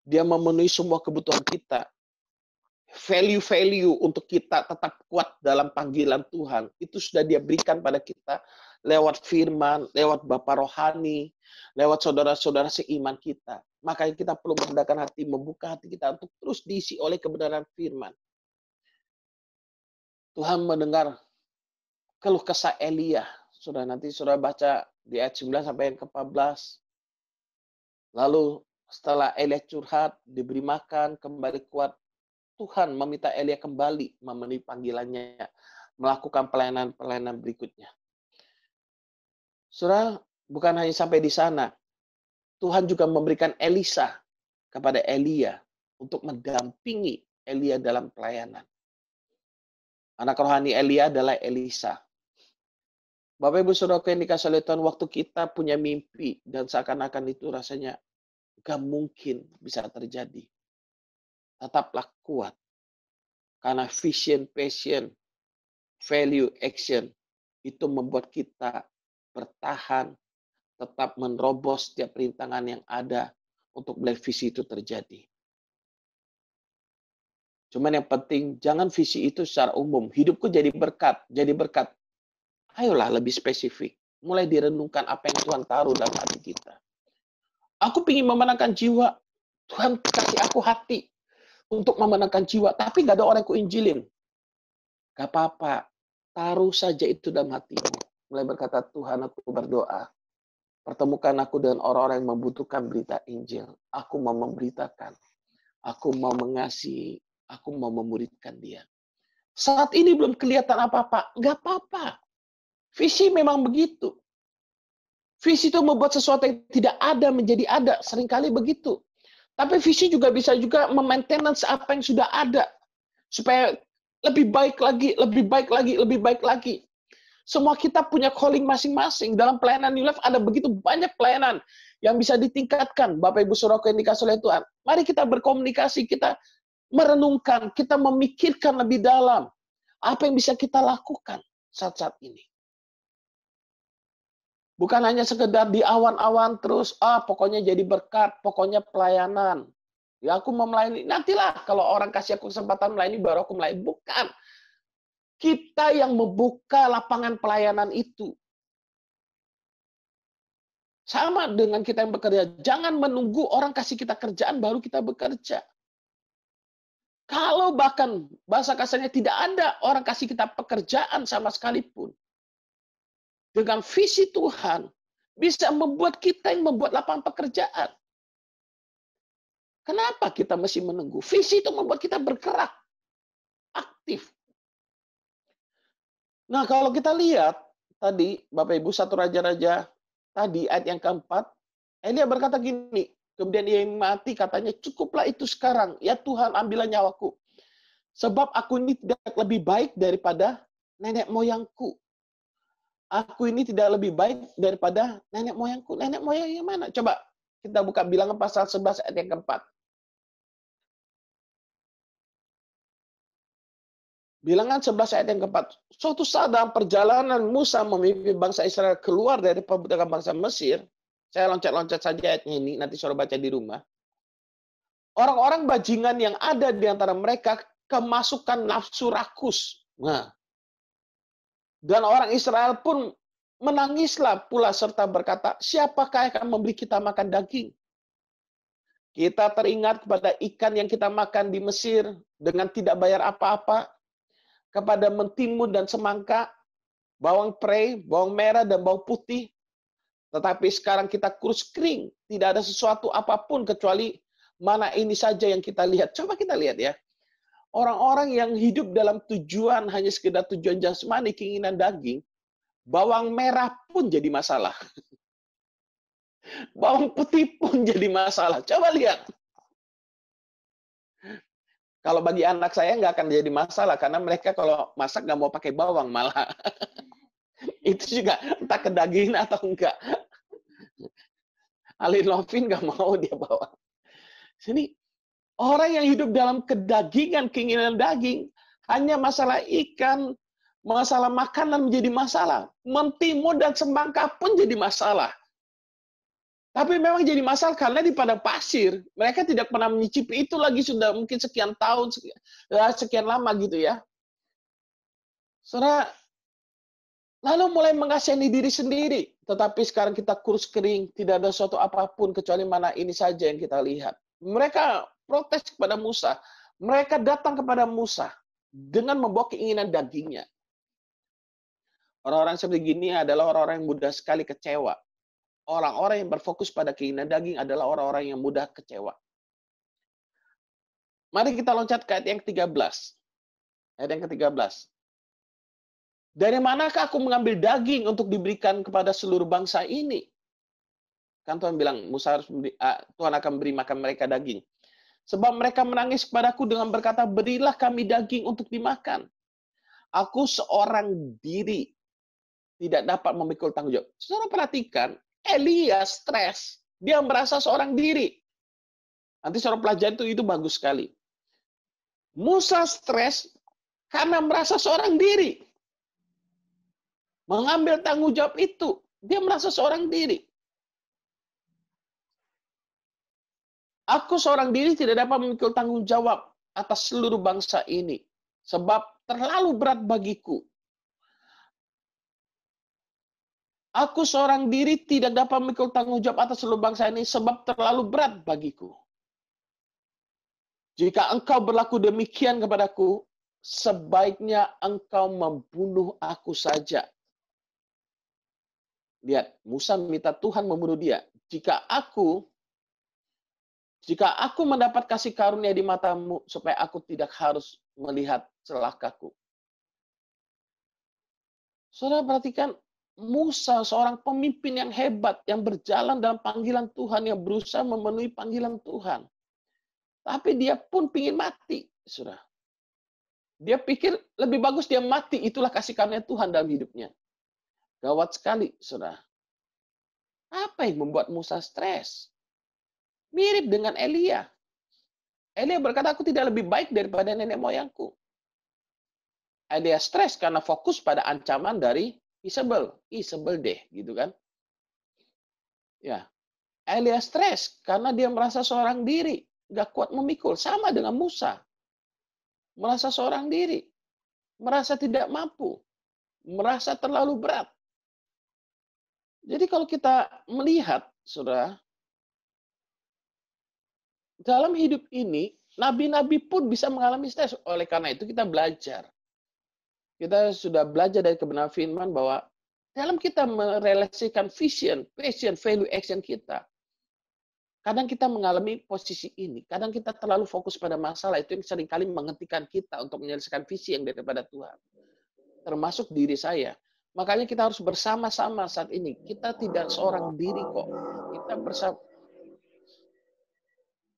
Dia memenuhi semua kebutuhan kita. Value-value untuk kita tetap kuat dalam panggilan Tuhan, itu sudah dia berikan pada kita lewat firman, lewat Bapa rohani, lewat saudara-saudara seiman kita. Makanya kita perlu merendahkan hati, membuka hati kita untuk terus diisi oleh kebenaran firman. Tuhan mendengar keluh kesah Elia. Sudah nanti saudara baca di ayat 9 sampai yang ke-14. Lalu setelah Elia curhat, diberi makan, kembali kuat, Tuhan meminta Elia kembali memenuhi panggilannya, melakukan pelayanan-pelayanan berikutnya. Saudara, bukan hanya sampai di sana. Tuhan juga memberikan Elisa kepada Elia untuk mendampingi Elia dalam pelayanan. Anak rohani Elia adalah Elisa. Bapak Ibu Saudara yang dikasih oleh Tuhan, waktu kita punya mimpi dan seakan-akan itu rasanya gak mungkin bisa terjadi. Tetaplah kuat. Karena vision, passion, value, action itu membuat kita bertahan, tetap menerobos setiap rintangan yang ada untuk melihat visi itu terjadi. Cuman yang penting jangan visi itu secara umum. Hidupku jadi berkat, jadi berkat. Ayolah lebih spesifik. Mulai direnungkan apa yang Tuhan taruh dalam hati kita. Aku ingin memenangkan jiwa. Tuhan kasih aku hati untuk memenangkan jiwa. Tapi nggak ada orang yang kuinjilin. Gak apa-apa. Taruh saja itu dalam hatimu. Mulai berkata, Tuhan aku berdoa. Pertemukan aku dengan orang-orang yang membutuhkan berita Injil. Aku mau memberitakan. Aku mau mengasihi. Aku mau memuridkan dia. Saat ini belum kelihatan apa-apa. Nggak apa-apa. Visi memang begitu. Visi itu membuat sesuatu yang tidak ada menjadi ada. Seringkali begitu. Tapi visi juga bisa juga memaintenance apa yang sudah ada. Supaya lebih baik lagi, lebih baik lagi, lebih baik lagi. Semua kita punya calling masing-masing. Dalam pelayanan New Life ada begitu banyak pelayanan yang bisa ditingkatkan. Bapak Ibu Saudaraku yang dikasihi oleh Tuhan. Mari kita berkomunikasi, kita merenungkan, kita memikirkan lebih dalam. Apa yang bisa kita lakukan saat-saat ini. Bukan hanya sekedar di awan-awan terus, pokoknya jadi berkat, pokoknya pelayanan. Ya aku mau melayani, nantilah kalau orang kasih aku kesempatan melayani, baru aku melayani. Bukan. Kita yang membuka lapangan pelayanan itu. Sama dengan kita yang bekerja. Jangan menunggu orang kasih kita kerjaan, baru kita bekerja. Kalau bahkan bahasa kasarnya tidak ada orang kasih kita pekerjaan sama sekalipun. Dengan visi Tuhan, bisa membuat kita yang membuat lapangan pekerjaan. Kenapa kita mesti menunggu? Visi itu membuat kita bergerak, aktif. Nah, kalau kita lihat, tadi, Bapak Ibu, 1 Raja-Raja, tadi ayat yang keempat, Elia berkata gini, kemudian ia mati, katanya, cukuplah itu sekarang, ya Tuhan ambillah nyawaku. Sebab aku ini tidak lebih baik daripada nenek moyangku. Aku ini tidak lebih baik daripada nenek moyangku. Nenek moyang yang mana? Coba kita buka Bilangan pasal 11 ayat yang keempat. Bilangan 11 ayat yang keempat. Suatu saat dalam perjalanan Musa memimpin bangsa Israel keluar dari perbudakan bangsa Mesir. Saya loncat-loncat saja ayatnya ini, nanti saudara baca di rumah. Orang-orang bajingan yang ada di antara mereka kemasukan nafsu rakus. Nah, dan orang Israel pun menangislah pula serta berkata, siapakah yang akan memberi kita makan daging? Kita teringat kepada ikan yang kita makan di Mesir dengan tidak bayar apa-apa, kepada mentimun dan semangka, bawang prei, bawang merah, dan bawang putih. Tetapi sekarang kita kurus kering, tidak ada sesuatu apapun kecuali mana ini saja yang kita lihat. Coba kita lihat ya. Orang-orang yang hidup dalam tujuan hanya sekedar tujuan jasmani, keinginan daging, bawang merah pun jadi masalah. Bawang putih pun jadi masalah. Coba lihat. Kalau bagi anak saya nggak akan jadi masalah, karena mereka kalau masak nggak mau pakai bawang malah. Itu juga entah kedagingan atau enggak. Ali Lovin nggak mau dia bawa. Sini, orang yang hidup dalam kedagingan, keinginan daging, hanya masalah ikan, masalah makanan menjadi masalah. Mentimun dan semangka pun jadi masalah. Tapi memang jadi masalah karena di padang pasir, mereka tidak pernah menyicipi itu lagi sudah mungkin sekian tahun, sekian lama gitu ya. Saudara, lalu mulai mengasihani diri sendiri. Tetapi sekarang kita kurus kering, tidak ada suatu apapun kecuali mana ini saja yang kita lihat. Mereka protes kepada Musa. Mereka datang kepada Musa dengan membawa keinginan dagingnya. Orang-orang seperti ini adalah orang-orang yang mudah sekali kecewa. Orang-orang yang berfokus pada keinginan daging adalah orang-orang yang mudah kecewa. Mari kita loncat ke ayat yang ke-13. Ayat yang ke-13. Dari manakah aku mengambil daging untuk diberikan kepada seluruh bangsa ini? Kan Tuhan bilang, Musa harus Tuhan akan beri makan mereka daging. Sebab mereka menangis kepadaku dengan berkata, berilah kami daging untuk dimakan. Aku seorang diri tidak dapat memikul tanggung jawab. Saudara perhatikan, Elia stres. Dia merasa seorang diri. Nanti saudara pelajari itu bagus sekali. Musa stres karena merasa seorang diri. Mengambil tanggung jawab itu. Dia merasa seorang diri. Aku seorang diri tidak dapat memikul tanggung jawab. atas seluruh bangsa ini, sebab terlalu berat bagiku. Aku seorang diri tidak dapat memikul tanggung jawab atas seluruh bangsa ini, sebab terlalu berat bagiku. Jika engkau berlaku demikian kepadaku, sebaiknya engkau membunuh aku saja. Lihat, Musa minta Tuhan membunuh dia. Jika aku mendapat kasih karunia di matamu, supaya aku tidak harus melihat celakaku. Saudara perhatikan, Musa seorang pemimpin yang hebat, yang berjalan dalam panggilan Tuhan, yang berusaha memenuhi panggilan Tuhan. Tapi dia pun ingin mati, saudara. Dia pikir lebih bagus dia mati, itulah kasih karunia Tuhan dalam hidupnya. Gawat sekali, saudara. Apa yang membuat Musa stres? Mirip dengan Elia. Elia berkata, aku tidak lebih baik daripada nenek moyangku. Elia stres karena fokus pada ancaman dari Isabel deh, gitu kan. Ya, Elia stres karena dia merasa seorang diri, gak kuat memikul. Sama dengan Musa. Merasa seorang diri, merasa tidak mampu, merasa terlalu berat. Jadi kalau kita melihat, saudara, dalam hidup ini, nabi-nabi pun bisa mengalami stres. Oleh karena itu kita belajar. Kita sudah belajar dari kebenaran firman bahwa dalam kita merelasikan vision, passion, value, action kita, kadang kita mengalami posisi ini. Kadang kita terlalu fokus pada masalah, itu yang seringkali menghentikan kita untuk menyelesaikan visi yang daripada Tuhan. Termasuk diri saya. Makanya kita harus bersama-sama saat ini. Kita tidak seorang diri kok.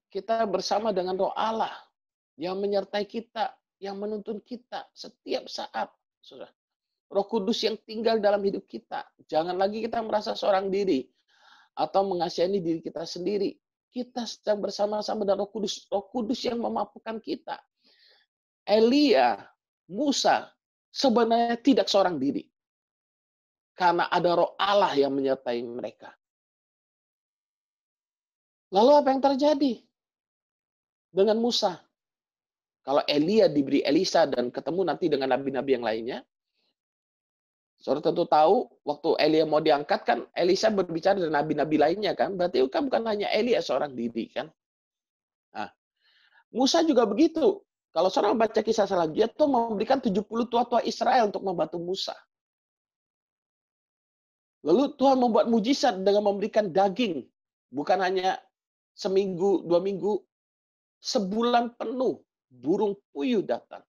Kita bersama dengan Roh Allah yang menyertai kita, yang menuntun kita setiap saat. Saudara. Roh Kudus yang tinggal dalam hidup kita. Jangan lagi kita merasa seorang diri atau mengasihani diri kita sendiri. Kita sedang bersama-sama dengan Roh Kudus. Roh Kudus yang memampukan kita. Elia, Musa sebenarnya tidak seorang diri. Karena ada Roh Allah yang menyertai mereka. Lalu apa yang terjadi dengan Musa? Kalau Elia diberi Elisa dan ketemu nanti dengan nabi-nabi yang lainnya, saudara tentu tahu, waktu Elia mau diangkat kan, Elisa berbicara dengan nabi-nabi lainnya kan, berarti kan bukan hanya Elia seorang diri kan. Nah, Musa juga begitu. Kalau saudara baca kisah selanjutnya, tuh memberikan 70 tua-tua Israel untuk membantu Musa. Lalu Tuhan membuat mujizat dengan memberikan daging. Bukan hanya seminggu, 2 minggu, sebulan penuh. Burung puyuh datang.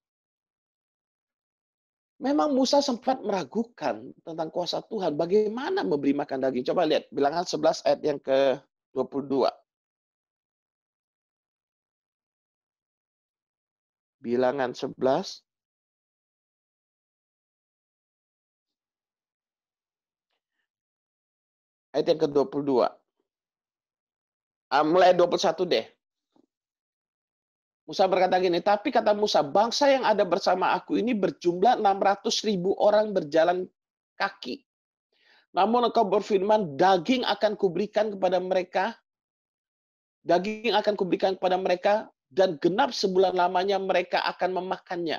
Memang Musa sempat meragukan tentang kuasa Tuhan. Bagaimana memberi makan daging? Coba lihat Bilangan 11 ayat yang ke-22. Bilangan 11. Ayat yang ke-22. Mulai 21 deh. Musa berkata gini, tapi kata Musa, bangsa yang ada bersama aku ini berjumlah 600.000 orang berjalan kaki. Namun engkau berfirman, daging akan kuberikan kepada mereka, dan genap sebulan lamanya mereka akan memakannya.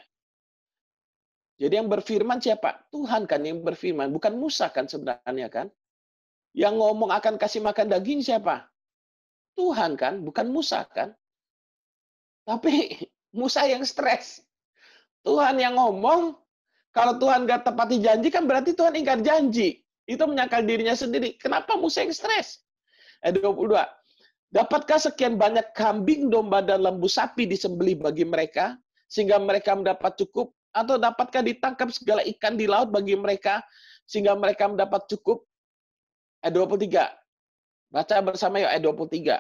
Jadi yang berfirman siapa? Tuhan kan yang berfirman, bukan Musa kan sebenarnya kan. Yang ngomong akan kasih makan daging siapa? Tuhan kan, bukan Musa kan. Tapi Musa yang stres. Tuhan yang ngomong, kalau Tuhan gak tepati janji kan berarti Tuhan ingkar janji. Itu menyangkal dirinya sendiri. Kenapa Musa yang stres? Ayat 22. Dapatkah sekian banyak kambing, domba, dan lembu sapi disembelih bagi mereka, sehingga mereka mendapat cukup? Atau dapatkah ditangkap segala ikan di laut bagi mereka, sehingga mereka mendapat cukup? Ayat 23. Baca bersama yuk ayat 23.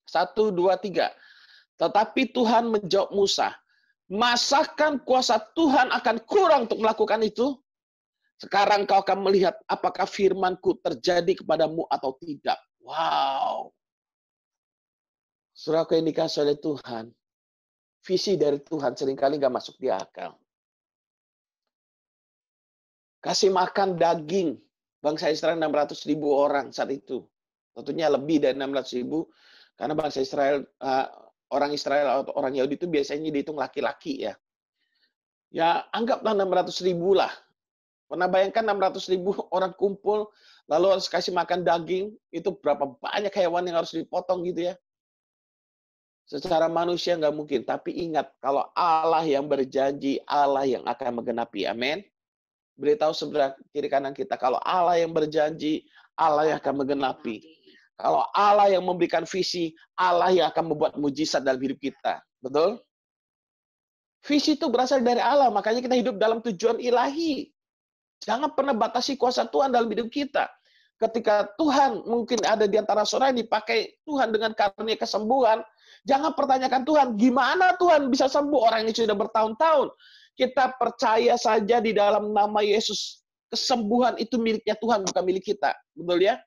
1, 2, 3. Tetapi Tuhan menjawab Musa, masakan kuasa Tuhan akan kurang untuk melakukan itu? Sekarang kau akan melihat apakah firmanku terjadi kepadamu atau tidak. Wow. Saudara yang dikasih oleh Tuhan, visi dari Tuhan seringkali nggak masuk di akal. Kasih makan daging, bangsa Israel 600.000 orang saat itu. Tentunya lebih dari 600.000, karena bangsa Israel, Orang Israel atau orang Yahudi itu biasanya dihitung laki-laki ya. Ya, anggaplah 600.000 lah. Pernah bayangkan 600.000 orang kumpul, lalu harus kasih makan daging, itu berapa banyak hewan yang harus dipotong gitu ya. Secara manusia nggak mungkin, tapi ingat, kalau Allah yang berjanji, Allah yang akan menggenapi. Amin. Beritahu sebelah kiri kanan kita, kalau Allah yang berjanji, Allah yang akan menggenapi. Kalau Allah yang memberikan visi, Allah yang akan membuat mujizat dalam hidup kita. Betul? Visi itu berasal dari Allah, makanya kita hidup dalam tujuan ilahi. Jangan pernah batasi kuasa Tuhan dalam hidup kita. Ketika Tuhan mungkin ada di antara saudara yang dipakai Tuhan dengan karunia kesembuhan, jangan pertanyakan Tuhan, gimana Tuhan bisa sembuh orang ini sudah bertahun-tahun. Kita percaya saja di dalam nama Yesus, kesembuhan itu miliknya Tuhan, bukan milik kita. Betul ya?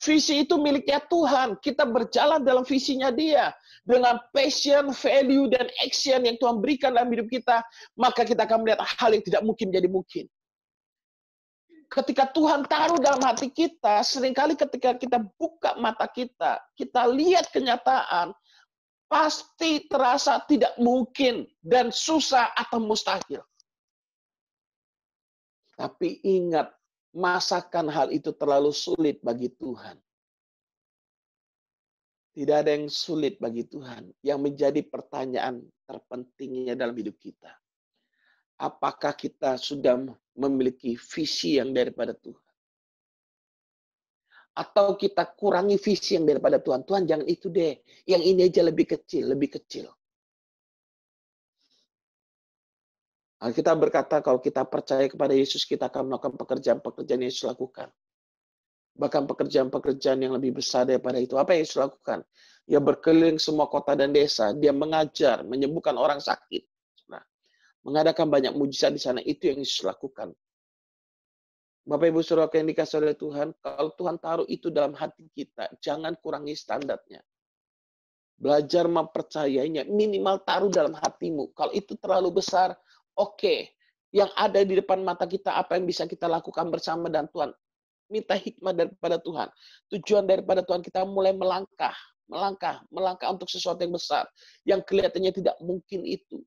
Visi itu miliknya Tuhan. Kita berjalan dalam visinya Dia. Dengan passion, value, dan action yang Tuhan berikan dalam hidup kita, maka kita akan melihat hal yang tidak mungkin jadi mungkin. Ketika Tuhan taruh dalam hati kita, seringkali ketika kita buka mata kita, kita lihat kenyataan, pasti terasa tidak mungkin dan susah atau mustahil. Tapi ingat, masakan hal itu terlalu sulit bagi Tuhan. Tidak ada yang sulit bagi Tuhan. Yang menjadi pertanyaan terpentingnya dalam hidup kita. Apakah kita sudah memiliki visi yang daripada Tuhan? Atau kita kurangi visi yang daripada Tuhan? Tuhan jangan itu deh. Yang ini aja lebih kecil, lebih kecil. Kita berkata kalau kita percaya kepada Yesus, kita akan melakukan pekerjaan-pekerjaan yang Yesus lakukan. Bahkan pekerjaan-pekerjaan yang lebih besar daripada itu. Apa yang Yesus lakukan? Dia berkeliling semua kota dan desa. Dia mengajar, menyembuhkan orang sakit. Nah, mengadakan banyak mujizat di sana. Itu yang Yesus lakukan. Bapak Ibu Saudara yang dikasihi oleh Tuhan, kalau Tuhan taruh itu dalam hati kita, jangan kurangi standarnya. Belajar mempercayainya, minimal taruh dalam hatimu. Kalau itu terlalu besar, oke. Yang ada di depan mata kita, apa yang bisa kita lakukan bersama dan Tuhan. Minta hikmat daripada Tuhan. Tujuan daripada Tuhan kita mulai melangkah untuk sesuatu yang besar. Yang kelihatannya tidak mungkin itu.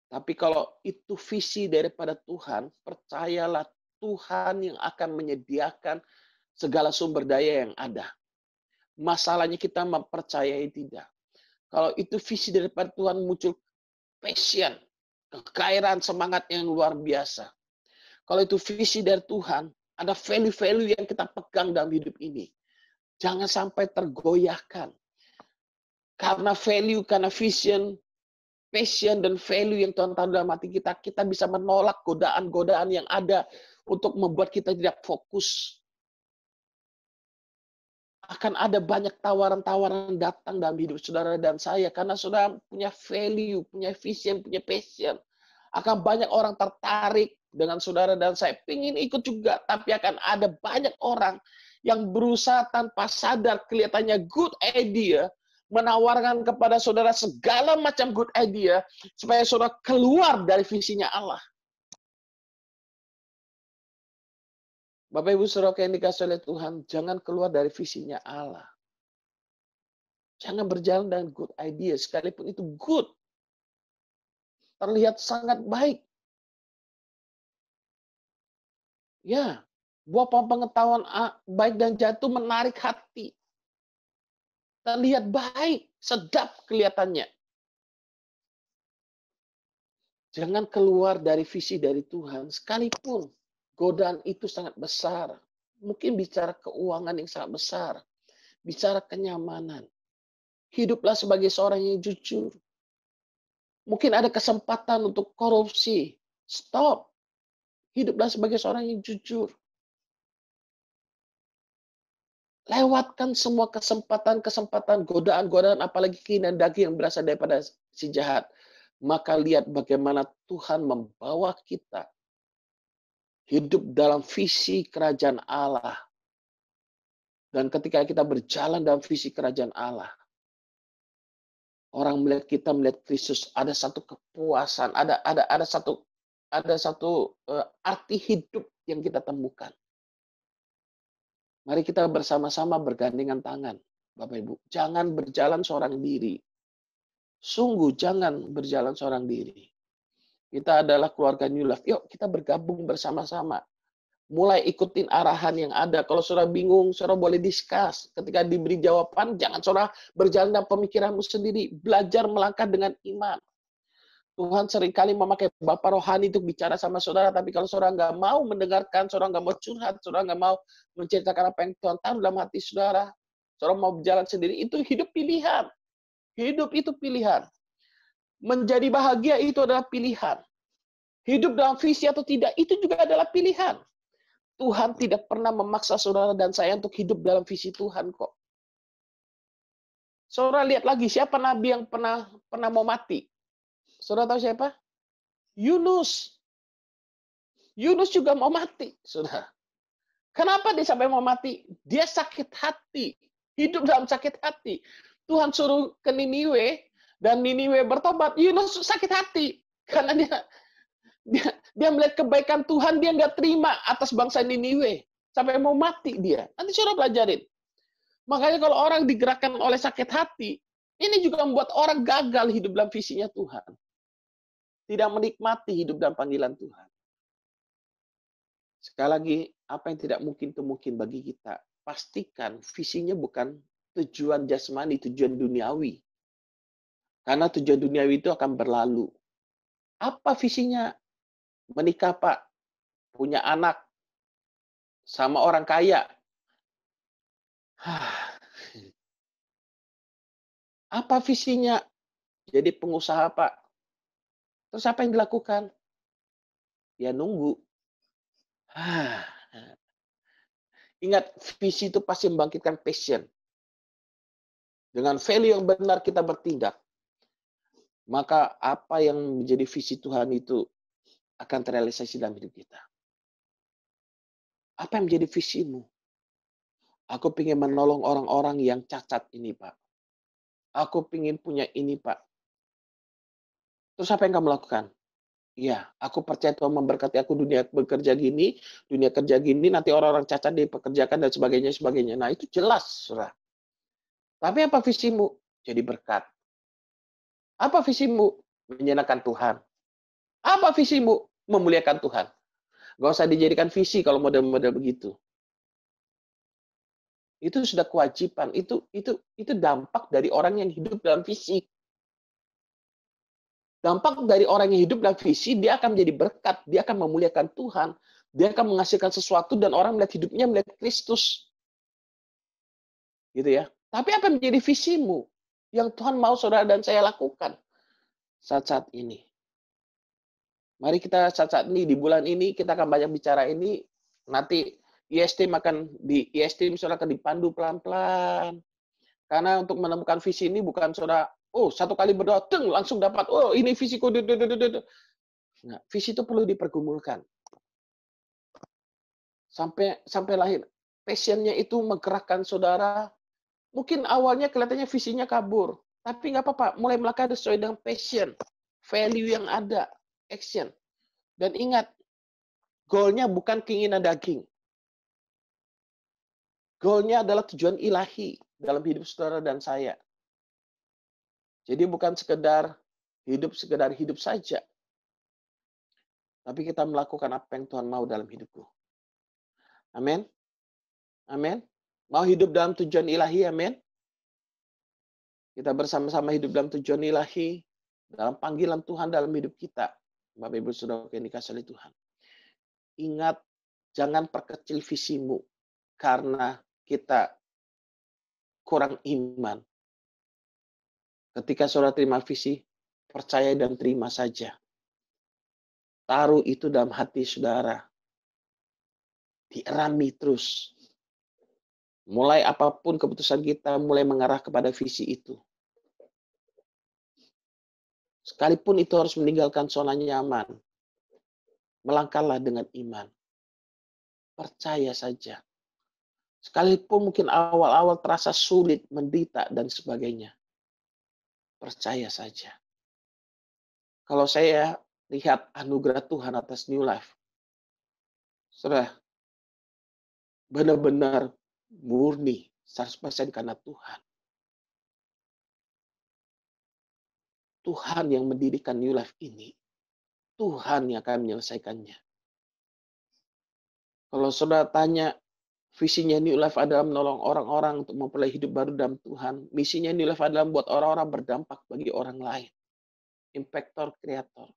Tapi kalau itu visi daripada Tuhan, percayalah Tuhan yang akan menyediakan segala sumber daya yang ada. Masalahnya kita mempercayai tidak. Kalau itu visi daripada Tuhan, muncul passion, kegairan, semangat yang luar biasa. Kalau itu visi dari Tuhan, ada value-value yang kita pegang dalam hidup ini. Jangan sampai tergoyahkan. Karena value, karena vision, passion, dan value yang Tuhan taruh dalam hati kita, kita bisa menolak godaan-godaan yang ada untuk membuat kita tidak fokus. Akan ada banyak tawaran-tawaran datang dalam hidup saudara dan saya, karena saudara punya value, punya vision, punya passion. Akan banyak orang tertarik dengan saudara dan saya, ingin ikut juga, tapi akan ada banyak orang yang berusaha tanpa sadar, kelihatannya good idea, menawarkan kepada saudara segala macam good idea, supaya saudara keluar dari visinya Allah. Bapak Ibu Saudara yang dikasihi oleh Tuhan, jangan keluar dari visinya Allah. Jangan berjalan dengan good idea, sekalipun itu good. Terlihat sangat baik. Ya, buah pengetahuan baik dan jatuh menarik hati. Terlihat baik, sedap kelihatannya. Jangan keluar dari visi dari Tuhan, sekalipun godaan itu sangat besar. Mungkin bicara keuangan yang sangat besar. Bicara kenyamanan. Hiduplah sebagai seorang yang jujur. Mungkin ada kesempatan untuk korupsi. Stop. Hiduplah sebagai seorang yang jujur. Lewatkan semua kesempatan-kesempatan, godaan-godaan, apalagi keinginan daging yang berasal daripada si jahat. Maka lihat bagaimana Tuhan membawa kita hidup dalam visi kerajaan Allah. Dan ketika kita berjalan dalam visi kerajaan Allah, orang melihat kita, melihat Kristus, ada satu kepuasan, ada satu arti hidup yang kita temukan. Mari kita bersama-sama bergandengan tangan, Bapak Ibu. Jangan berjalan seorang diri. Sungguh jangan berjalan seorang diri. Kita adalah keluarga New Life. Yuk kita bergabung bersama-sama. Mulai ikutin arahan yang ada. Kalau saudara bingung, saudara boleh discuss. Ketika diberi jawaban, jangan saudara berjalan dalam pemikiranmu sendiri. Belajar melangkah dengan iman. Tuhan seringkali memakai Bapak rohani untuk bicara sama saudara, tapi kalau saudara nggak mau mendengarkan, saudara nggak mau curhat, saudara nggak mau menceritakan apa yang Tuhan taruh dalam hati saudara, saudara mau berjalan sendiri, itu hidup pilihan. Hidup itu pilihan. Menjadi bahagia itu adalah pilihan. Hidup dalam visi atau tidak, itu juga adalah pilihan. Tuhan tidak pernah memaksa saudara dan saya untuk hidup dalam visi Tuhan kok. Saudara lihat lagi, siapa nabi yang pernah mau mati? Saudara tahu siapa? Yunus. Yunus juga mau mati, saudara. Kenapa dia sampai mau mati? Dia sakit hati. Hidup dalam sakit hati. Tuhan suruh ke Niniwe, dan Niniwe bertobat. Yunus sakit hati. Karena dia melihat kebaikan Tuhan, dia nggak terima atas bangsa Niniwe. Sampai mau mati dia. Nanti saudara pelajarin. Makanya kalau orang digerakkan oleh sakit hati, ini juga membuat orang gagal hidup dalam visinya Tuhan. Tidak menikmati hidup dalam panggilan Tuhan. Sekali lagi, apa yang tidak mungkin itu mungkin bagi kita. Pastikan visinya bukan tujuan jasmani, tujuan duniawi. Karena tujuan duniawi itu akan berlalu. Apa visinya? Menikah, Pak. Punya anak. Sama orang kaya. Apa visinya? Jadi pengusaha, Pak. Terus apa yang dilakukan? Ya nunggu. Ingat, visi itu pasti membangkitkan passion. Dengan value yang benar kita bertindak. Maka apa yang menjadi visi Tuhan itu akan terrealisasi dalam hidup kita. Apa yang menjadi visimu? Aku ingin menolong orang-orang yang cacat ini, Pak. Aku ingin punya ini, Pak. Terus apa yang kamu lakukan? Iya, aku percaya Tuhan memberkati aku dunia kerja gini, nanti orang-orang cacat dipekerjakan dan sebagainya. Nah, itu jelas, saudara. Tapi apa visimu? Jadi berkat. Apa visimu? Menyenangkan Tuhan. Apa visimu? Memuliakan Tuhan. Gak usah dijadikan visi kalau model-model begitu. Itu sudah kewajiban. Itu dampak dari orang yang hidup dalam visi. Dampak dari orang yang hidup dalam visi, dia akan menjadi berkat. Dia akan memuliakan Tuhan. Dia akan menghasilkan sesuatu dan orang melihat hidupnya melihat Kristus. Gitu ya. Tapi apa yang menjadi visimu? Yang Tuhan mau saudara dan saya lakukan saat-saat ini. Mari kita saat-saat ini, di bulan ini, kita akan banyak bicara ini. Nanti ISTM saudara akan dipandu pelan-pelan. Karena untuk menemukan visi ini bukan saudara, satu kali berdoa, langsung dapat, ini visiku. Nah, visi itu perlu dipergumulkan. Sampai lahir. Passionnya itu menggerakkan saudara. Mungkin awalnya kelihatannya visinya kabur. Tapi nggak apa-apa, mulai melangkah sesuai dengan passion. Value yang ada. Action. Dan ingat, goalnya bukan keinginan daging. Goalnya adalah tujuan ilahi dalam hidup saudara dan saya. Jadi bukan sekedar hidup saja. Tapi kita melakukan apa yang Tuhan mau dalam hidupku. Amin. Amin. Mau hidup dalam tujuan ilahi, amin. Kita bersama-sama hidup dalam tujuan ilahi, dalam panggilan Tuhan dalam hidup kita. Bapak Ibu Saudara yang dikasihi oleh Tuhan. Ingat, jangan perkecil visimu karena kita kurang iman. Ketika saudara terima visi, percaya dan terima saja. Taruh itu dalam hati saudara. Dierami terus. Mulai apapun keputusan kita, mulai mengarah kepada visi itu. Sekalipun itu harus meninggalkan zona nyaman. Melangkahlah dengan iman. Percaya saja. Sekalipun mungkin awal-awal terasa sulit, menderita, dan sebagainya. Percaya saja. Kalau saya lihat anugerah Tuhan atas New Life, saudara, benar-benar murni, 100% karena Tuhan. Tuhan yang mendirikan New Life ini. Tuhan yang akan menyelesaikannya. Kalau saudara tanya, visinya New Life adalah menolong orang-orang untuk memperoleh hidup baru dalam Tuhan. Misinya New Life adalah membuat orang-orang berdampak bagi orang lain. Impactor, kreator.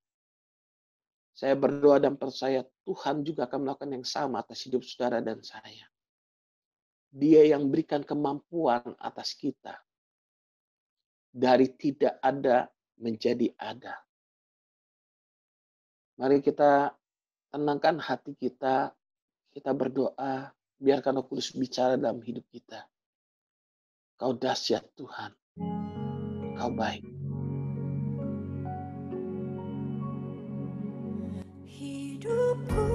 Saya berdoa dan percaya Tuhan juga akan melakukan yang sama atas hidup saudara dan saya. Dia yang berikan kemampuan atas kita. Dari tidak ada menjadi ada. Mari kita tenangkan hati kita. Kita berdoa. Biarkan Roh Kudus bicara dalam hidup kita. Kau dahsyat Tuhan. Kau baik. Hidupku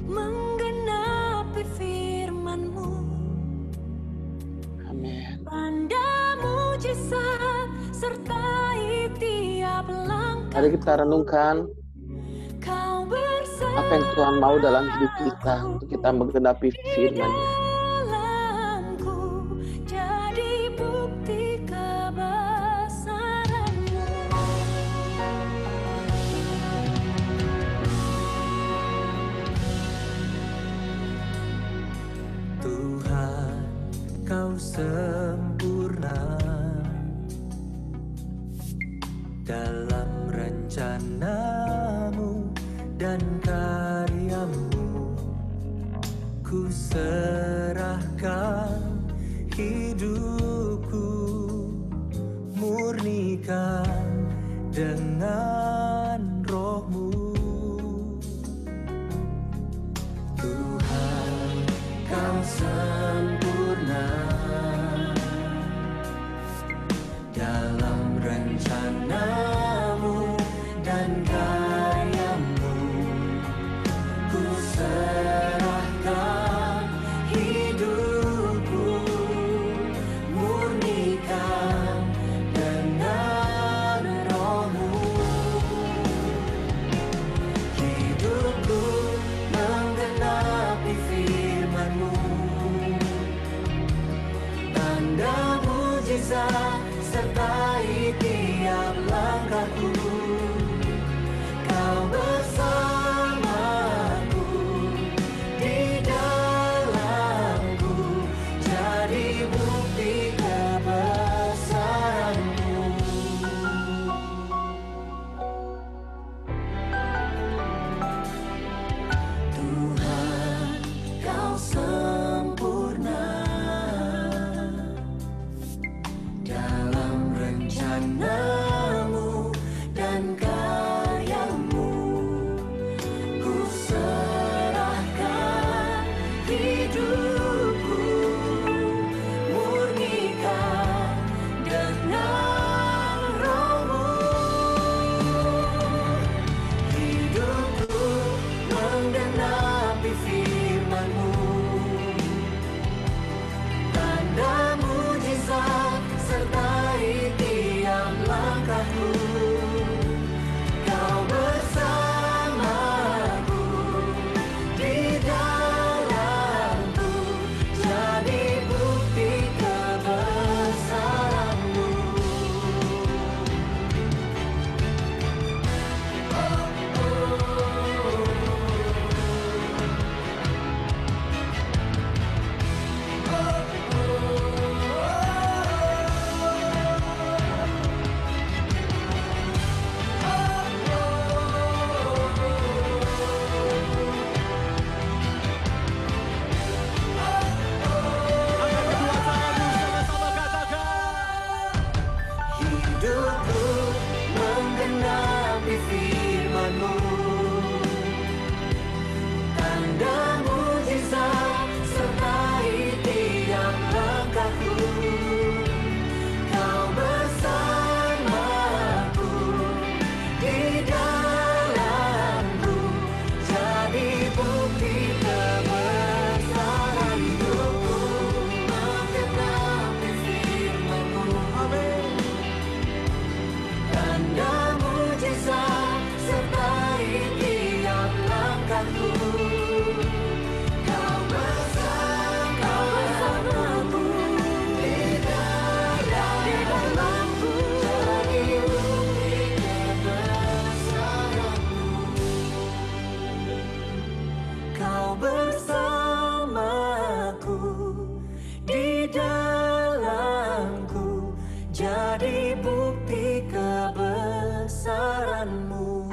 menggenapi firman-Mu. Amin. Tanda mujizat sertai tiap langkah. Mari kita renungkan Kau bersama apa yang Tuhan mau dalam hidup kita untuk kita menggenapi firman-Nya. dalamku, jadi bukti kebesaran-Mu. Tuhan, Kau sempurna dalam rencana-Mu dan karya-Mu. Ku serahkan hidupku, murnikan dengan Roh-Mu. Tuhan, Kau sempurna dalam rencana-Mu dan karya-Mu. Ku serahkan hidupku, murnikan dengan Roh-Mu. Hidupku menggenapi firman-Mu. Tanda mujizat sertai tiap langkahku. Kau bersamaku, di dalamku, jadi bukti kebesaran-Mu. Tuhan, Kau sempurna dalam rencana-Mu dan karya-Mu. Ku serahkan hidupku, murnikan dengan Roh-Mu. Hidupku menggenapi firman-Mu. Tanda mujizat sertai tiap langkah. jadi bukti kebesaran-Mu.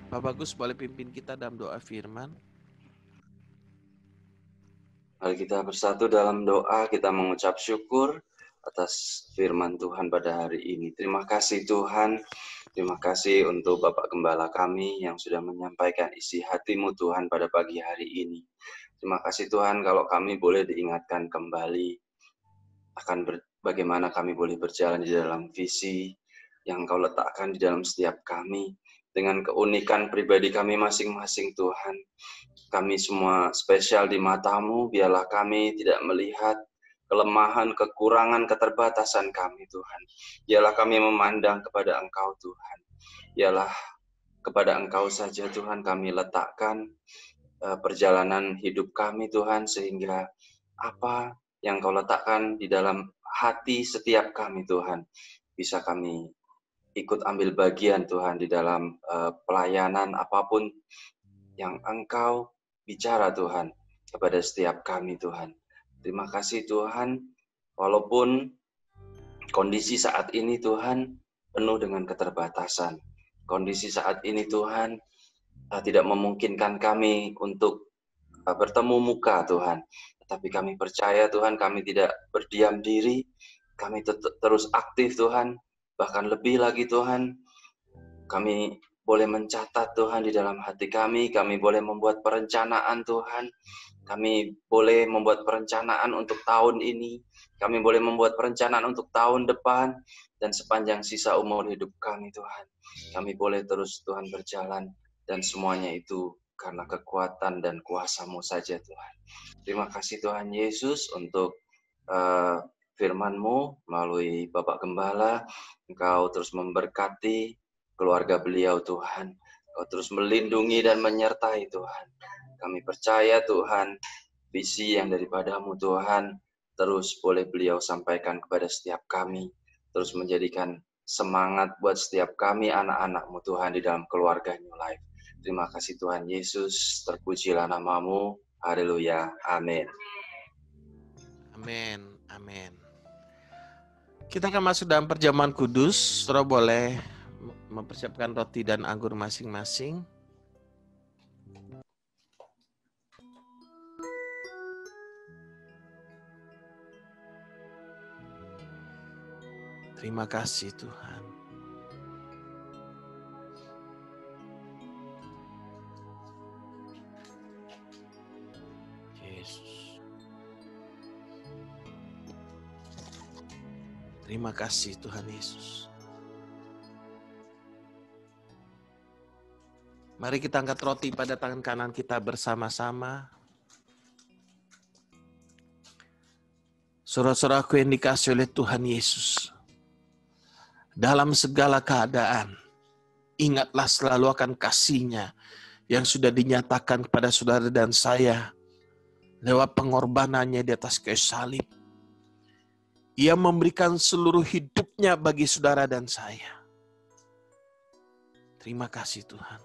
Pak Bagus boleh pimpin kita dalam doa firman. Mari kita bersatu dalam doa, kita mengucap syukur atas firman Tuhan pada hari ini. Terima kasih Tuhan, terima kasih untuk Bapak Gembala kami yang sudah menyampaikan isi hati-Mu Tuhan pada pagi hari ini. Terima kasih Tuhan kalau kami boleh diingatkan kembali akan bagaimana kami boleh berjalan di dalam visi yang Kau letakkan di dalam setiap kami. Dengan keunikan pribadi kami masing-masing Tuhan. Kami semua spesial di mata-Mu, biarlah kami tidak melihat kelemahan, kekurangan, keterbatasan kami Tuhan. Biarlah kami memandang kepada Engkau Tuhan. Biarlah kepada Engkau saja Tuhan kami letakkan perjalanan hidup kami Tuhan, sehingga apa yang Kau letakkan di dalam hati setiap kami Tuhan, bisa kami ikut ambil bagian Tuhan di dalam pelayanan apapun yang Engkau bicara Tuhan kepada setiap kami Tuhan. Terima kasih Tuhan, walaupun kondisi saat ini Tuhan penuh dengan keterbatasan. Kondisi saat ini Tuhan tidak memungkinkan kami untuk bertemu muka Tuhan. Tetapi kami percaya Tuhan, kami tidak berdiam diri, kami terus aktif Tuhan. Bahkan lebih lagi Tuhan, kami boleh mencatat Tuhan di dalam hati kami boleh membuat perencanaan Tuhan, kami boleh membuat perencanaan untuk tahun ini, kami boleh membuat perencanaan untuk tahun depan, dan sepanjang sisa umur hidup kami Tuhan. Kami boleh terus Tuhan berjalan, dan semuanya itu karena kekuatan dan kuasa-Mu saja Tuhan. Terima kasih Tuhan Yesus untuk firman-Mu melalui Bapak Gembala. Engkau terus memberkati keluarga beliau Tuhan. Engkau terus melindungi dan menyertai Tuhan. Kami percaya Tuhan, visi yang daripada-Mu Tuhan, terus boleh beliau sampaikan kepada setiap kami. Terus menjadikan semangat buat setiap kami anak-anak-Mu Tuhan di dalam keluarga New Life. Terima kasih Tuhan Yesus, terpujilah nama-Mu. Haleluya. Amin. Amin. Amin. Kita akan masuk dalam perjamuan kudus. Saudara boleh mempersiapkan roti dan anggur masing-masing. Terima kasih Tuhan. Yesus. Terima kasih Tuhan Yesus. Mari kita angkat roti pada tangan kanan kita bersama-sama. Saudara-saudaraku yang dikasihi oleh Tuhan Yesus. Dalam segala keadaan, ingatlah selalu akan kasih-Nya yang sudah dinyatakan kepada saudara dan saya lewat pengorbanannya di atas kayu salib. Ia memberikan seluruh hidupnya bagi saudara dan saya. Terima kasih Tuhan.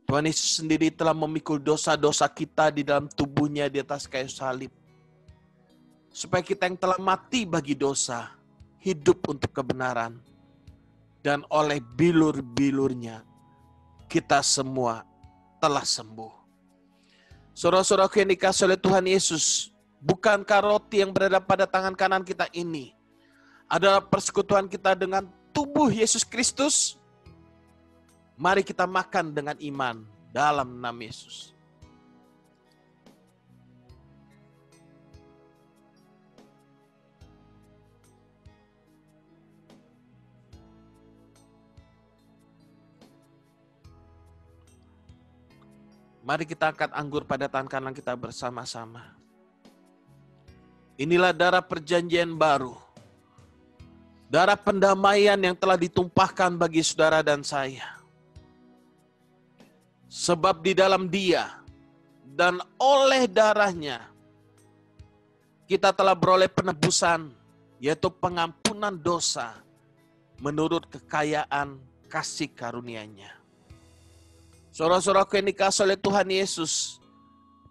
Tuhan Yesus sendiri telah memikul dosa-dosa kita di dalam tubuhnya di atas kayu salib. Supaya kita yang telah mati bagi dosa, hidup untuk kebenaran. Dan oleh bilur-bilurnya, kita semua telah sembuh. Saudara-saudaraku yang dikasihi oleh Tuhan Yesus, bukankah roti yang berada pada tangan kanan kita ini adalah persekutuan kita dengan tubuh Yesus Kristus? Mari kita makan dengan iman dalam nama Yesus. Mari kita angkat anggur pada tangan kanan kita bersama-sama. Inilah darah perjanjian baru. Darah pendamaian yang telah ditumpahkan bagi saudara dan saya. Sebab di dalam Dia dan oleh darahnya kita telah beroleh penebusan, yaitu pengampunan dosa menurut kekayaan kasih karunia-Nya. Saudara-saudaraku yang dikasihi oleh Tuhan Yesus,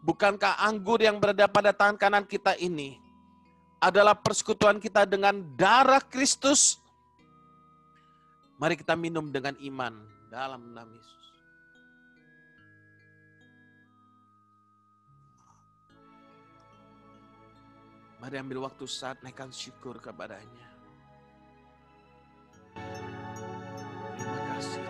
bukankah anggur yang berada pada tangan kanan kita ini adalah persekutuan kita dengan darah Kristus? Mari kita minum dengan iman dalam nama Yesus. Mari ambil waktu saat naikkan syukur kepadanya. Terima kasih.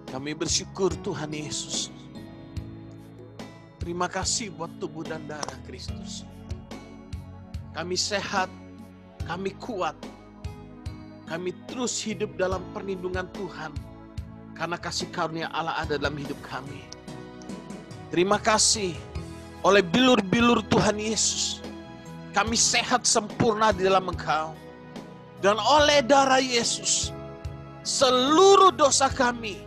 Kami bersyukur Tuhan Yesus. Terima kasih buat tubuh dan darah Kristus. Kami sehat, kami kuat, kami terus hidup dalam perlindungan Tuhan, karena kasih karunia Allah ada dalam hidup kami. Terima kasih, oleh bilur-bilur Tuhan Yesus, kami sehat sempurna di dalam Engkau. Dan oleh darah Yesus, seluruh dosa kami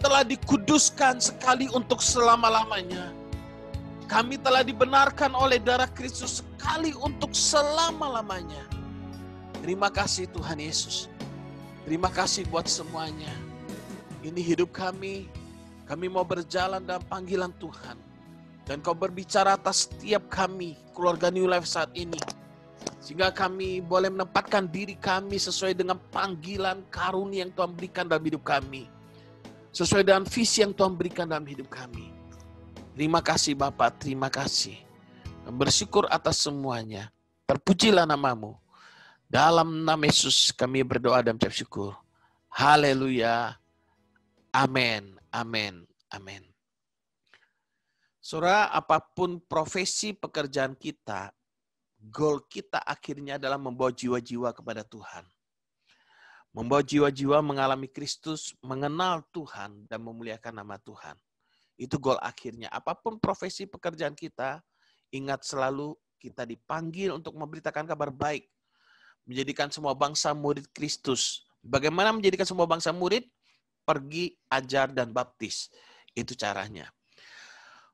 telah dikuduskan sekali untuk selama-lamanya. Kami telah dibenarkan oleh darah Kristus sekali untuk selama-lamanya. Terima kasih Tuhan Yesus. Terima kasih buat semuanya. Ini hidup kami. Kami mau berjalan dalam panggilan Tuhan. Dan Kau berbicara atas setiap kami, keluarga New Life saat ini. Sehingga kami boleh menempatkan diri kami sesuai dengan panggilan karunia yang Tuhan berikan dalam hidup kami. Sesuai dengan visi yang Tuhan berikan dalam hidup kami. Terima kasih Bapak, terima kasih. Bersyukur atas semuanya. Terpujilah nama-Mu. Dalam nama Yesus kami berdoa dan mengucap syukur. Haleluya. Amin, amin, amin. Saudara, apapun profesi pekerjaan kita, goal kita akhirnya adalah membawa jiwa-jiwa kepada Tuhan. Membawa jiwa-jiwa mengalami Kristus, mengenal Tuhan, dan memuliakan nama Tuhan. Itu goal akhirnya. Apapun profesi pekerjaan kita, ingat selalu kita dipanggil untuk memberitakan kabar baik. Menjadikan semua bangsa murid Kristus. Bagaimana menjadikan semua bangsa murid? Pergi, ajar, dan baptis. Itu caranya.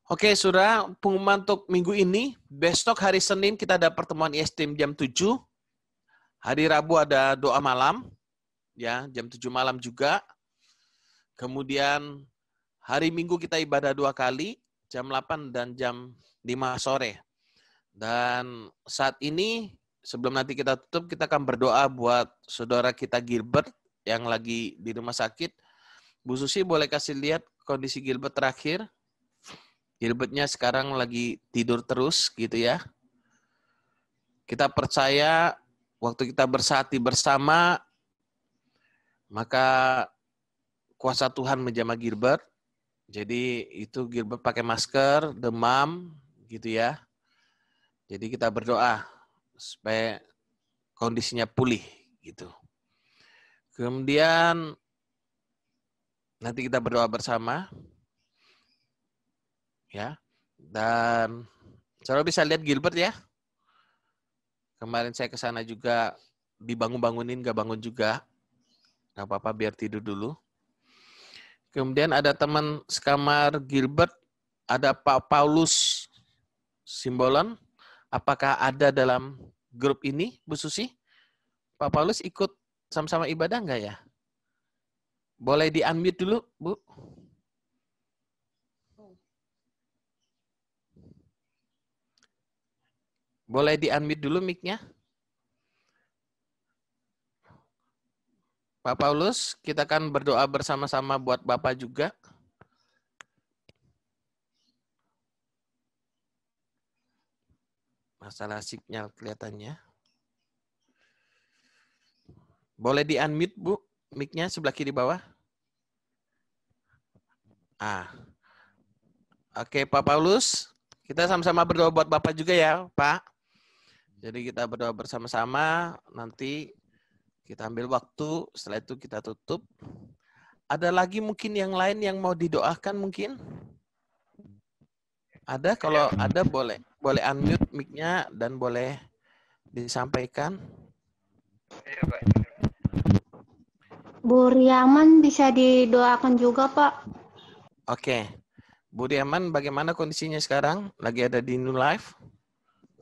Oke, saudara, pengumuman untuk minggu ini. Besok hari Senin kita ada pertemuan ISTIM jam 7. Hari Rabu ada doa malam. Ya, jam 7 malam juga. Kemudian hari Minggu kita ibadah 2 kali, jam 8 dan jam 5 sore. Dan saat ini, sebelum nanti kita tutup, kita akan berdoa buat saudara kita Gilbert yang lagi di rumah sakit. Bu Susi boleh kasih lihat kondisi Gilbert terakhir. Gilbertnya sekarang lagi tidur terus gitu ya. Kita percaya waktu kita bersati bersama, maka kuasa Tuhan menjamah Gilbert. Jadi itu Gilbert pakai masker, demam, gitu ya. Jadi kita berdoa supaya kondisinya pulih, gitu. Kemudian nanti kita berdoa bersama, ya. Dan saudara bisa lihat Gilbert ya. Kemarin saya ke sana juga dibangun-bangunin, gak bangun juga. Gak apa-apa, biar tidur dulu. Kemudian ada teman sekamar Gilbert, ada Pak Paulus Simbolon. Apakah ada dalam grup ini, Bu Susi? Pak Paulus ikut sama-sama ibadah enggak ya? Boleh di-unmute dulu, Bu. Boleh di-unmute dulu mic-nya? Pak Paulus, kita akan berdoa bersama-sama buat Bapak juga. Masalah signal kelihatannya. Boleh di-unmute, Bu, mic-nya sebelah kiri bawah. Oke, Pak Paulus, kita sama-sama berdoa buat Bapak juga ya, Pak. Jadi kita berdoa bersama-sama, nanti kita ambil waktu, setelah itu kita tutup. Ada lagi mungkin yang lain yang mau didoakan mungkin? Ada? Kalau ada boleh unmute mic-nya dan boleh disampaikan. Bu Riaman bisa didoakan juga, Pak. Oke. Bu Riaman bagaimana kondisinya sekarang? Lagi ada di New Life?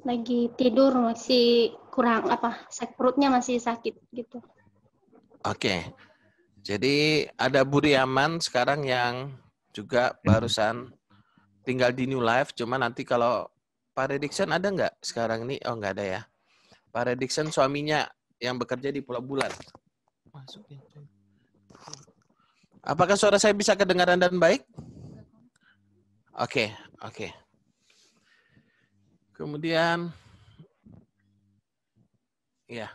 Lagi tidur, masih kurang sakit perutnya masih sakit gitu. Oke. Jadi ada Bu Riaman sekarang yang juga barusan tinggal di New Life. Cuma nanti kalau Pak Redikson ada nggak sekarang ini? Oh, nggak ada ya. Pak Redikson suaminya yang bekerja di Pulau Bulat. Masukin. Apakah suara saya bisa kedengaran dan baik? Oke, oke. Kemudian, ya.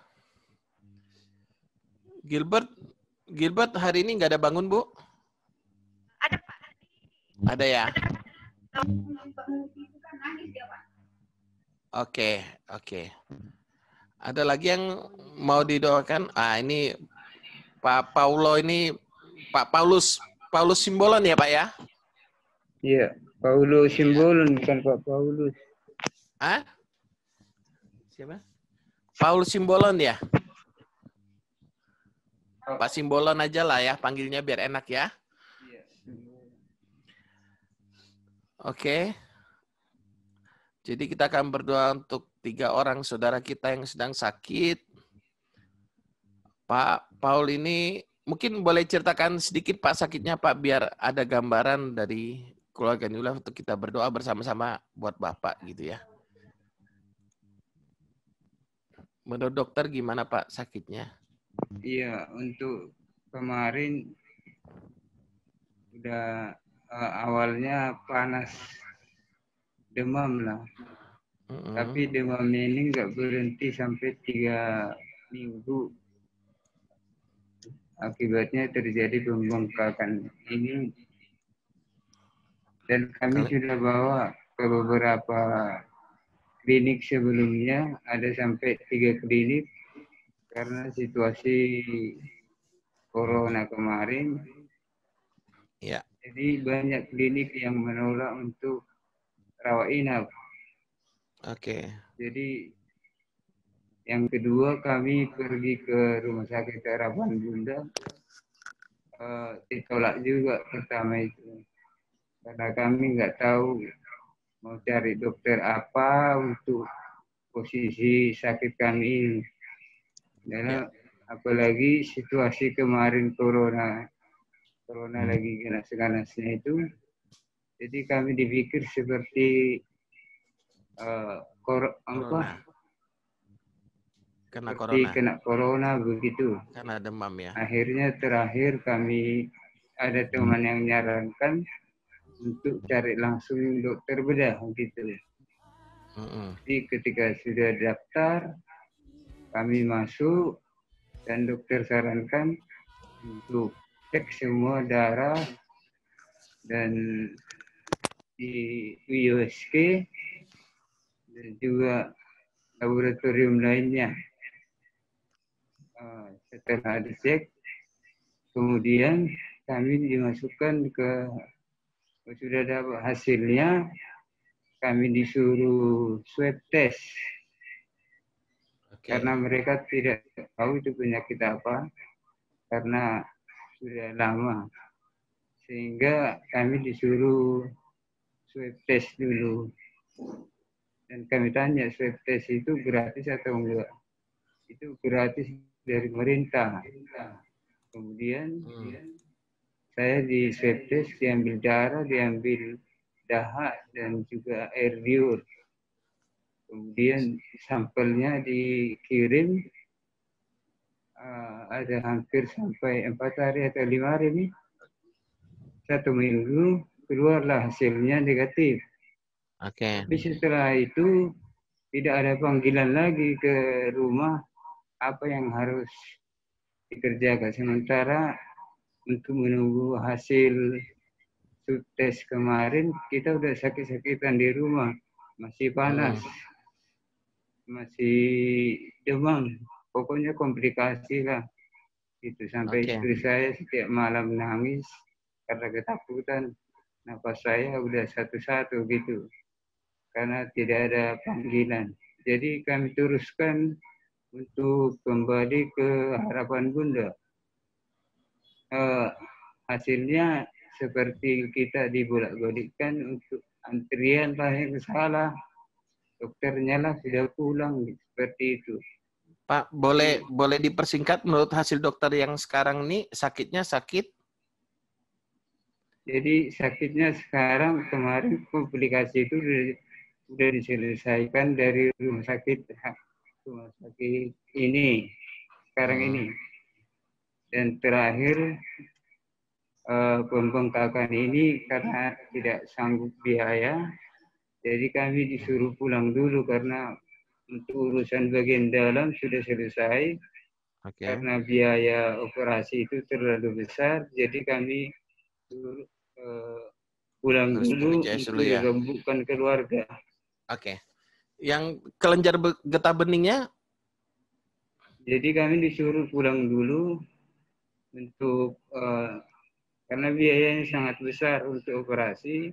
Gilbert hari ini nggak ada bangun, Bu? Ada, Pak. Ada ya? Oke, oke. Ada lagi yang mau didoakan? Ah, ini Pak Paulo ini, Pak Paulus Simbolon ya, Pak ya? Iya, Paulus Simbolon, bukan Pak Paulus. Ah? Siapa? Paulus Simbolon ya? Pak Simbolon aja lah ya, panggilnya biar enak ya. Oke. Jadi kita akan berdoa untuk 3 orang saudara kita yang sedang sakit. Pak Paul ini mungkin boleh ceritakan sedikit Pak sakitnya Pak, biar ada gambaran dari keluarga New Life untuk kita berdoa bersama-sama buat Bapak gitu ya. Menurut dokter gimana Pak sakitnya? Iya, untuk kemarin udah awalnya panas, demam lah. Tapi demamnya ini nggak berhenti sampai 3 minggu. Akibatnya terjadi pembengkakan ini. Dan kami sudah bawa ke beberapa klinik sebelumnya, ada sampai 3 klinik. Karena situasi corona kemarin, ya. Jadi banyak klinik yang menolak untuk rawat inap. Oke. Jadi yang kedua kami pergi ke Rumah Sakit Harapan Bunda, ditolak juga pertama itu. Karena kami nggak tahu mau cari dokter apa untuk posisi sakit kami ini. Dan apalagi situasi kemarin corona lagi ganas-ganasnya itu, jadi kami dipikir seperti kena corona begitu. Karena demam ya. Akhirnya terakhir kami ada teman yang nyarankan untuk cari langsung dokter bedah gitu. Jadi ketika sudah daftar, kami masuk dan dokter sarankan untuk cek semua darah dan di USG dan juga laboratorium lainnya. Setelah dicek, kemudian kami dimasukkan ke, sudah dapat hasilnya, kami disuruh swab test. Karena mereka tidak tahu itu penyakit apa, karena sudah lama. Sehingga kami disuruh swab test dulu. Dan kami tanya, swab test itu gratis atau enggak? Itu gratis dari pemerintah. Kemudian saya di swab test, diambil darah, diambil dahak, dan juga air liur. Kemudian sampelnya dikirim, ada hampir sampai 4 hari atau 5 hari ini. 1 minggu keluarlah hasilnya negatif. Tapi setelah itu tidak ada panggilan lagi ke rumah apa yang harus dikerjakan. Sementara untuk menunggu hasil swab test kemarin, kita udah sakit-sakitan di rumah, masih panas, masih demam, pokoknya komplikasi lah. Itu sampai istri saya setiap malam nangis karena ketakutan, nafas saya udah satu-satu gitu, karena tidak ada panggilan. Jadi kami teruskan untuk kembali ke Harapan Bunda. hasilnya seperti kita dibolak-balikkan untuk antrian lah yang salah. Dokternya lah sudah pulang, seperti itu. Pak, boleh dipersingkat menurut hasil dokter yang sekarang ini sakitnya sakit? Jadi sakitnya sekarang kemarin komplikasi itu sudah diselesaikan dari rumah sakit ini sekarang ini. Dan terakhir pembengkakan ini karena tidak sanggup biaya, jadi kami disuruh pulang dulu karena untuk urusan bagian dalam sudah selesai. Karena biaya operasi itu terlalu besar, jadi kami pulang dulu untuk dirembukkan keluarga. Oke. Yang kelenjar getah beningnya? Jadi kami disuruh pulang dulu untuk karena biayanya sangat besar untuk operasi.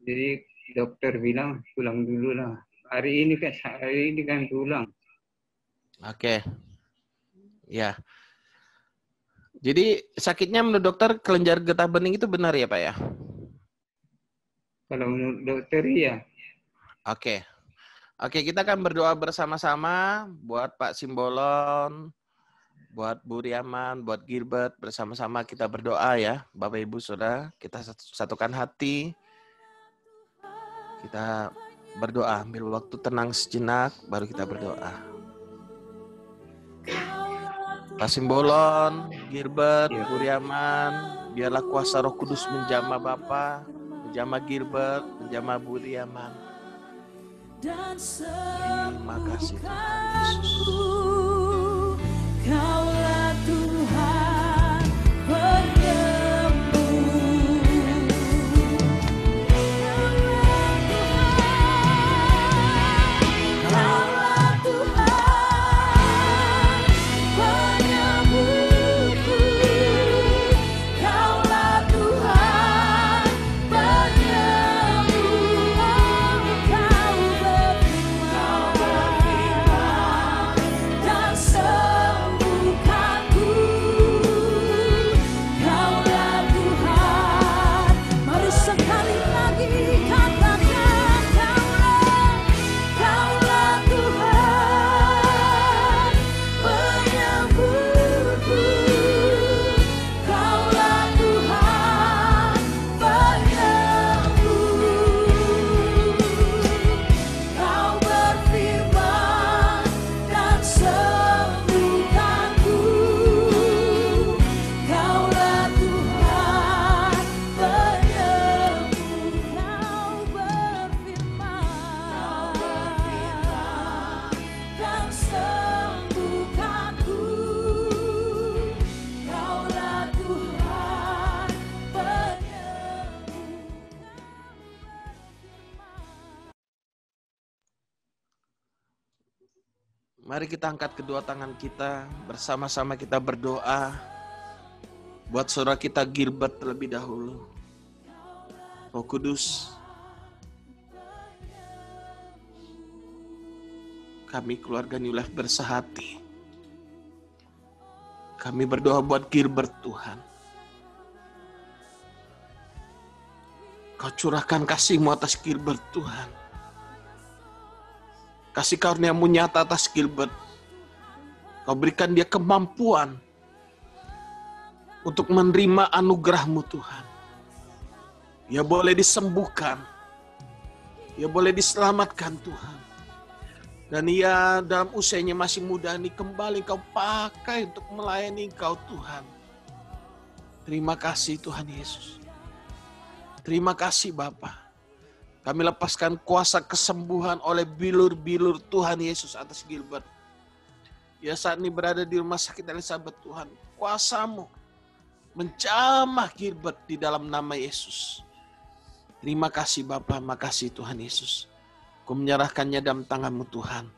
Jadi dokter bilang pulang dulu lah. Hari ini kan pulang. Oke. Ya. Jadi sakitnya menurut dokter kelenjar getah bening itu benar ya Pak ya? Kalau menurut dokter ya. Oke. Oke, kita akan berdoa bersama-sama buat Pak Simbolon, buat Bu Riaman, buat Gilbert, bersama-sama kita berdoa ya. Bapak Ibu Saudara, kita satukan hati. Kita berdoa, ambil waktu tenang sejenak, baru kita berdoa. Pak Simbolon, Gilbert, Bu Riaman, biarlah kuasa Roh Kudus menjamah Bapak, menjamah Gilbert, menjamah Bu Riaman. Terima kasih Tuhan Yesus. Kaulah Tuhan penyembuh. Kaulah Tuhan penyembuhku. Kaulah Tuhan penyembuh. Kau berfirman dan sembuhkanku. Kaulah Tuhan. Mari sekali lagi katakan Kaulah Tuhan penyembuhku. Kaulah Tuhan penyembuh. Kau berfirman dan sembuhkanku. Kaulah Tuhan penyembuh. Kau berfirman dan sembuhkanku. Kaulah Tuhan penyembuh. Mari kita angkat kedua tangan kita, bersama-sama kita berdoa buat saudara kita Gilbert terlebih dahulu. Roh Kudus, kami keluarga New Life bersehati. Kami berdoa buat Gilbert Tuhan. Kau curahkan kasih-Mu atas Gilbert Tuhan. Kasih karunia-Mu nyata atas Gilbert. Kau berikan dia kemampuan untuk menerima anugerah-Mu Tuhan. Dia boleh disembuhkan. Dia boleh diselamatkan Tuhan. Dan ia dalam usianya masih muda ini kembali Kau pakai untuk melayani Kau Tuhan. Terima kasih Tuhan Yesus. Terima kasih Bapa. Kami lepaskan kuasa kesembuhan oleh bilur-bilur Tuhan Yesus atas Gilbert. Dia saat ini berada di rumah sakit Elizabeth Tuhan. Kuasa-Mu menjamah Gilbert di dalam nama Yesus. Terima kasih Bapa, makasih Tuhan Yesus. Ku menyerahkannya dalam tangan-Mu Tuhan.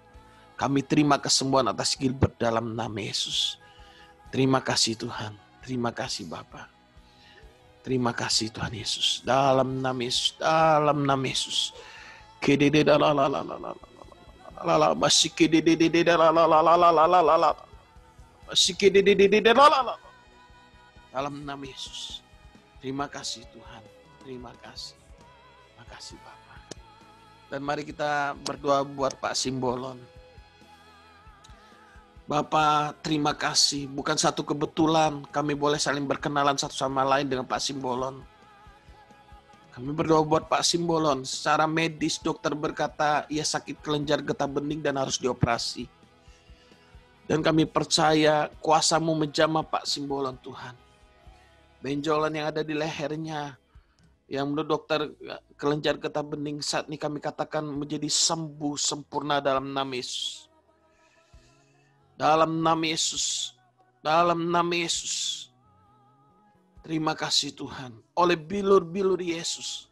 Kami terima kesembuhan atas Gilbert dalam nama Yesus. Terima kasih Tuhan. Terima kasih Bapa. Terima kasih Tuhan Yesus. Dalam nama Yesus. Dalam nama Yesus. Dalam nama Yesus. Terima kasih Tuhan. Terima kasih. Terima kasih Bapak. Dan mari kita berdoa buat Pak Simbolon. Bapak, terima kasih. Bukan satu kebetulan kami boleh saling berkenalan satu sama lain dengan Pak Simbolon. Kami berdoa buat Pak Simbolon. Secara medis dokter berkata ia sakit kelenjar getah bening dan harus dioperasi. Dan kami percaya kuasa-Mu menjamah Pak Simbolon Tuhan. Benjolan yang ada di lehernya, yang menurut dokter kelenjar getah bening saat ini kami katakan menjadi sembuh sempurna dalam nama Yesus. Dalam nama Yesus. Dalam nama Yesus. Terima kasih Tuhan. Oleh bilur-bilur Yesus,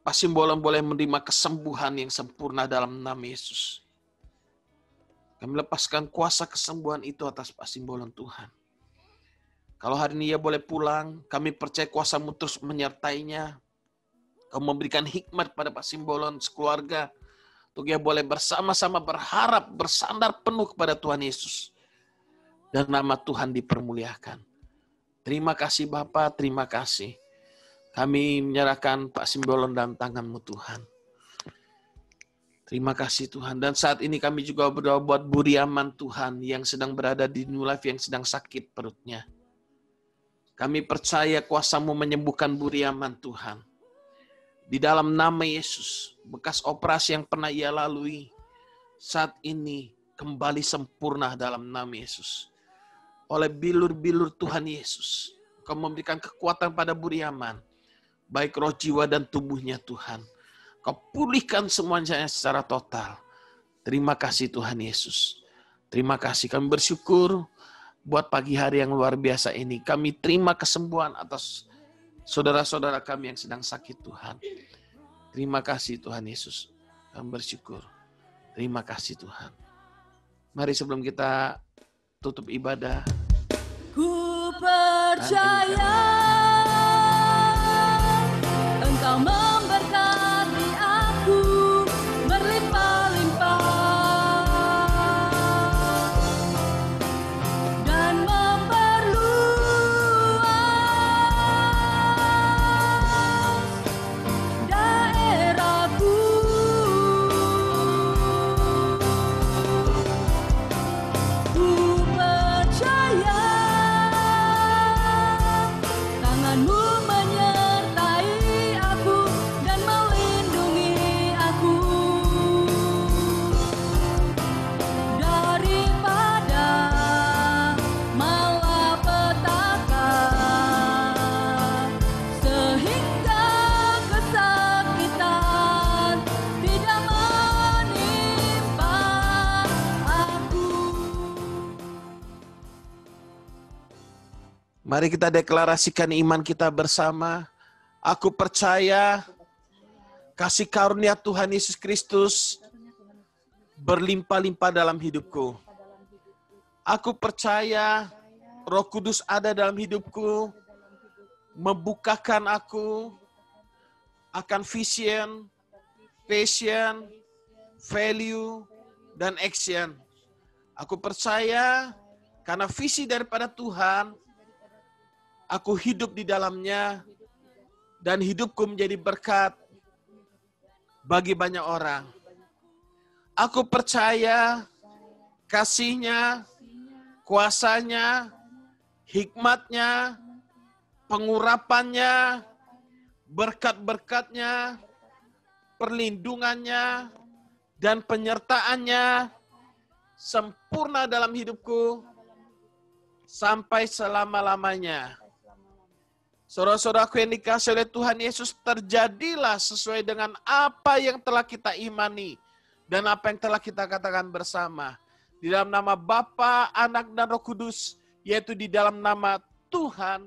Pak Simbolon boleh menerima kesembuhan yang sempurna dalam nama Yesus. Kami lepaskan kuasa kesembuhan itu atas Pak Simbolon Tuhan. Kalau hari ini ia boleh pulang, kami percaya kuasa-Mu terus menyertainya. Kau memberikan hikmat pada Pak Simbolon sekeluarga, untuk ia boleh bersama-sama berharap, bersandar penuh kepada Tuhan Yesus. Dan nama Tuhan dipermuliakan. Terima kasih Bapak, terima kasih. Kami menyerahkan Pak Simbolon dalam tangan-Mu Tuhan. Terima kasih Tuhan. Dan saat ini kami juga berdoa buat Bu Riaman Tuhan, yang sedang berada di New Life, yang sedang sakit perutnya. Kami percaya kuasa-Mu menyembuhkan Bu Riaman Tuhan. Di dalam nama Yesus, bekas operasi yang pernah ia lalui, saat ini kembali sempurna dalam nama Yesus. Oleh bilur-bilur Tuhan Yesus, Kau memberikan kekuatan pada Bu Riaman, baik roh, jiwa, dan tubuhnya Tuhan. Kau pulihkan semuanya secara total. Terima kasih Tuhan Yesus. Terima kasih, kami bersyukur buat pagi hari yang luar biasa ini. Kami terima kesembuhan atas saudara-saudara kami yang sedang sakit Tuhan. Terima kasih Tuhan Yesus. Kami bersyukur. Terima kasih Tuhan. Mari sebelum kita tutup ibadah. Ku percaya Engkau memberkati aku berlimpah-limpah dan memperluas daerahku. Ku percaya tangan-Mu menyertai aku dan melindungi aku daripada malapetaka, sehingga kesakitan tidak menimpa aku. Mari kita deklarasikan iman kita bersama. Aku percaya kasih karunia Tuhan Yesus Kristus berlimpah-limpah dalam hidupku. Aku percaya Roh Kudus ada dalam hidupku, membukakan aku akan vision, passion, value, dan action. Aku percaya karena visi daripada Tuhan, aku hidup di dalamnya, dan hidupku menjadi berkat bagi banyak orang. Aku percaya kasih-Nya, kuasa-Nya, hikmat-Nya, pengurapan-Nya, berkat-berkat-Nya, perlindungan-Nya, dan penyertaan-Nya sempurna dalam hidupku sampai selama-lamanya. Saudara-saudaraku yang dikasihi oleh Tuhan Yesus, terjadilah sesuai dengan apa yang telah kita imani dan apa yang telah kita katakan bersama. Di dalam nama Bapa, Anak, dan Roh Kudus, yaitu di dalam nama Tuhan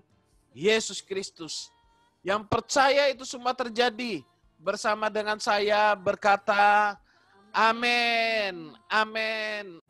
Yesus Kristus. Yang percaya itu semua terjadi bersama dengan saya berkata, amin, amin.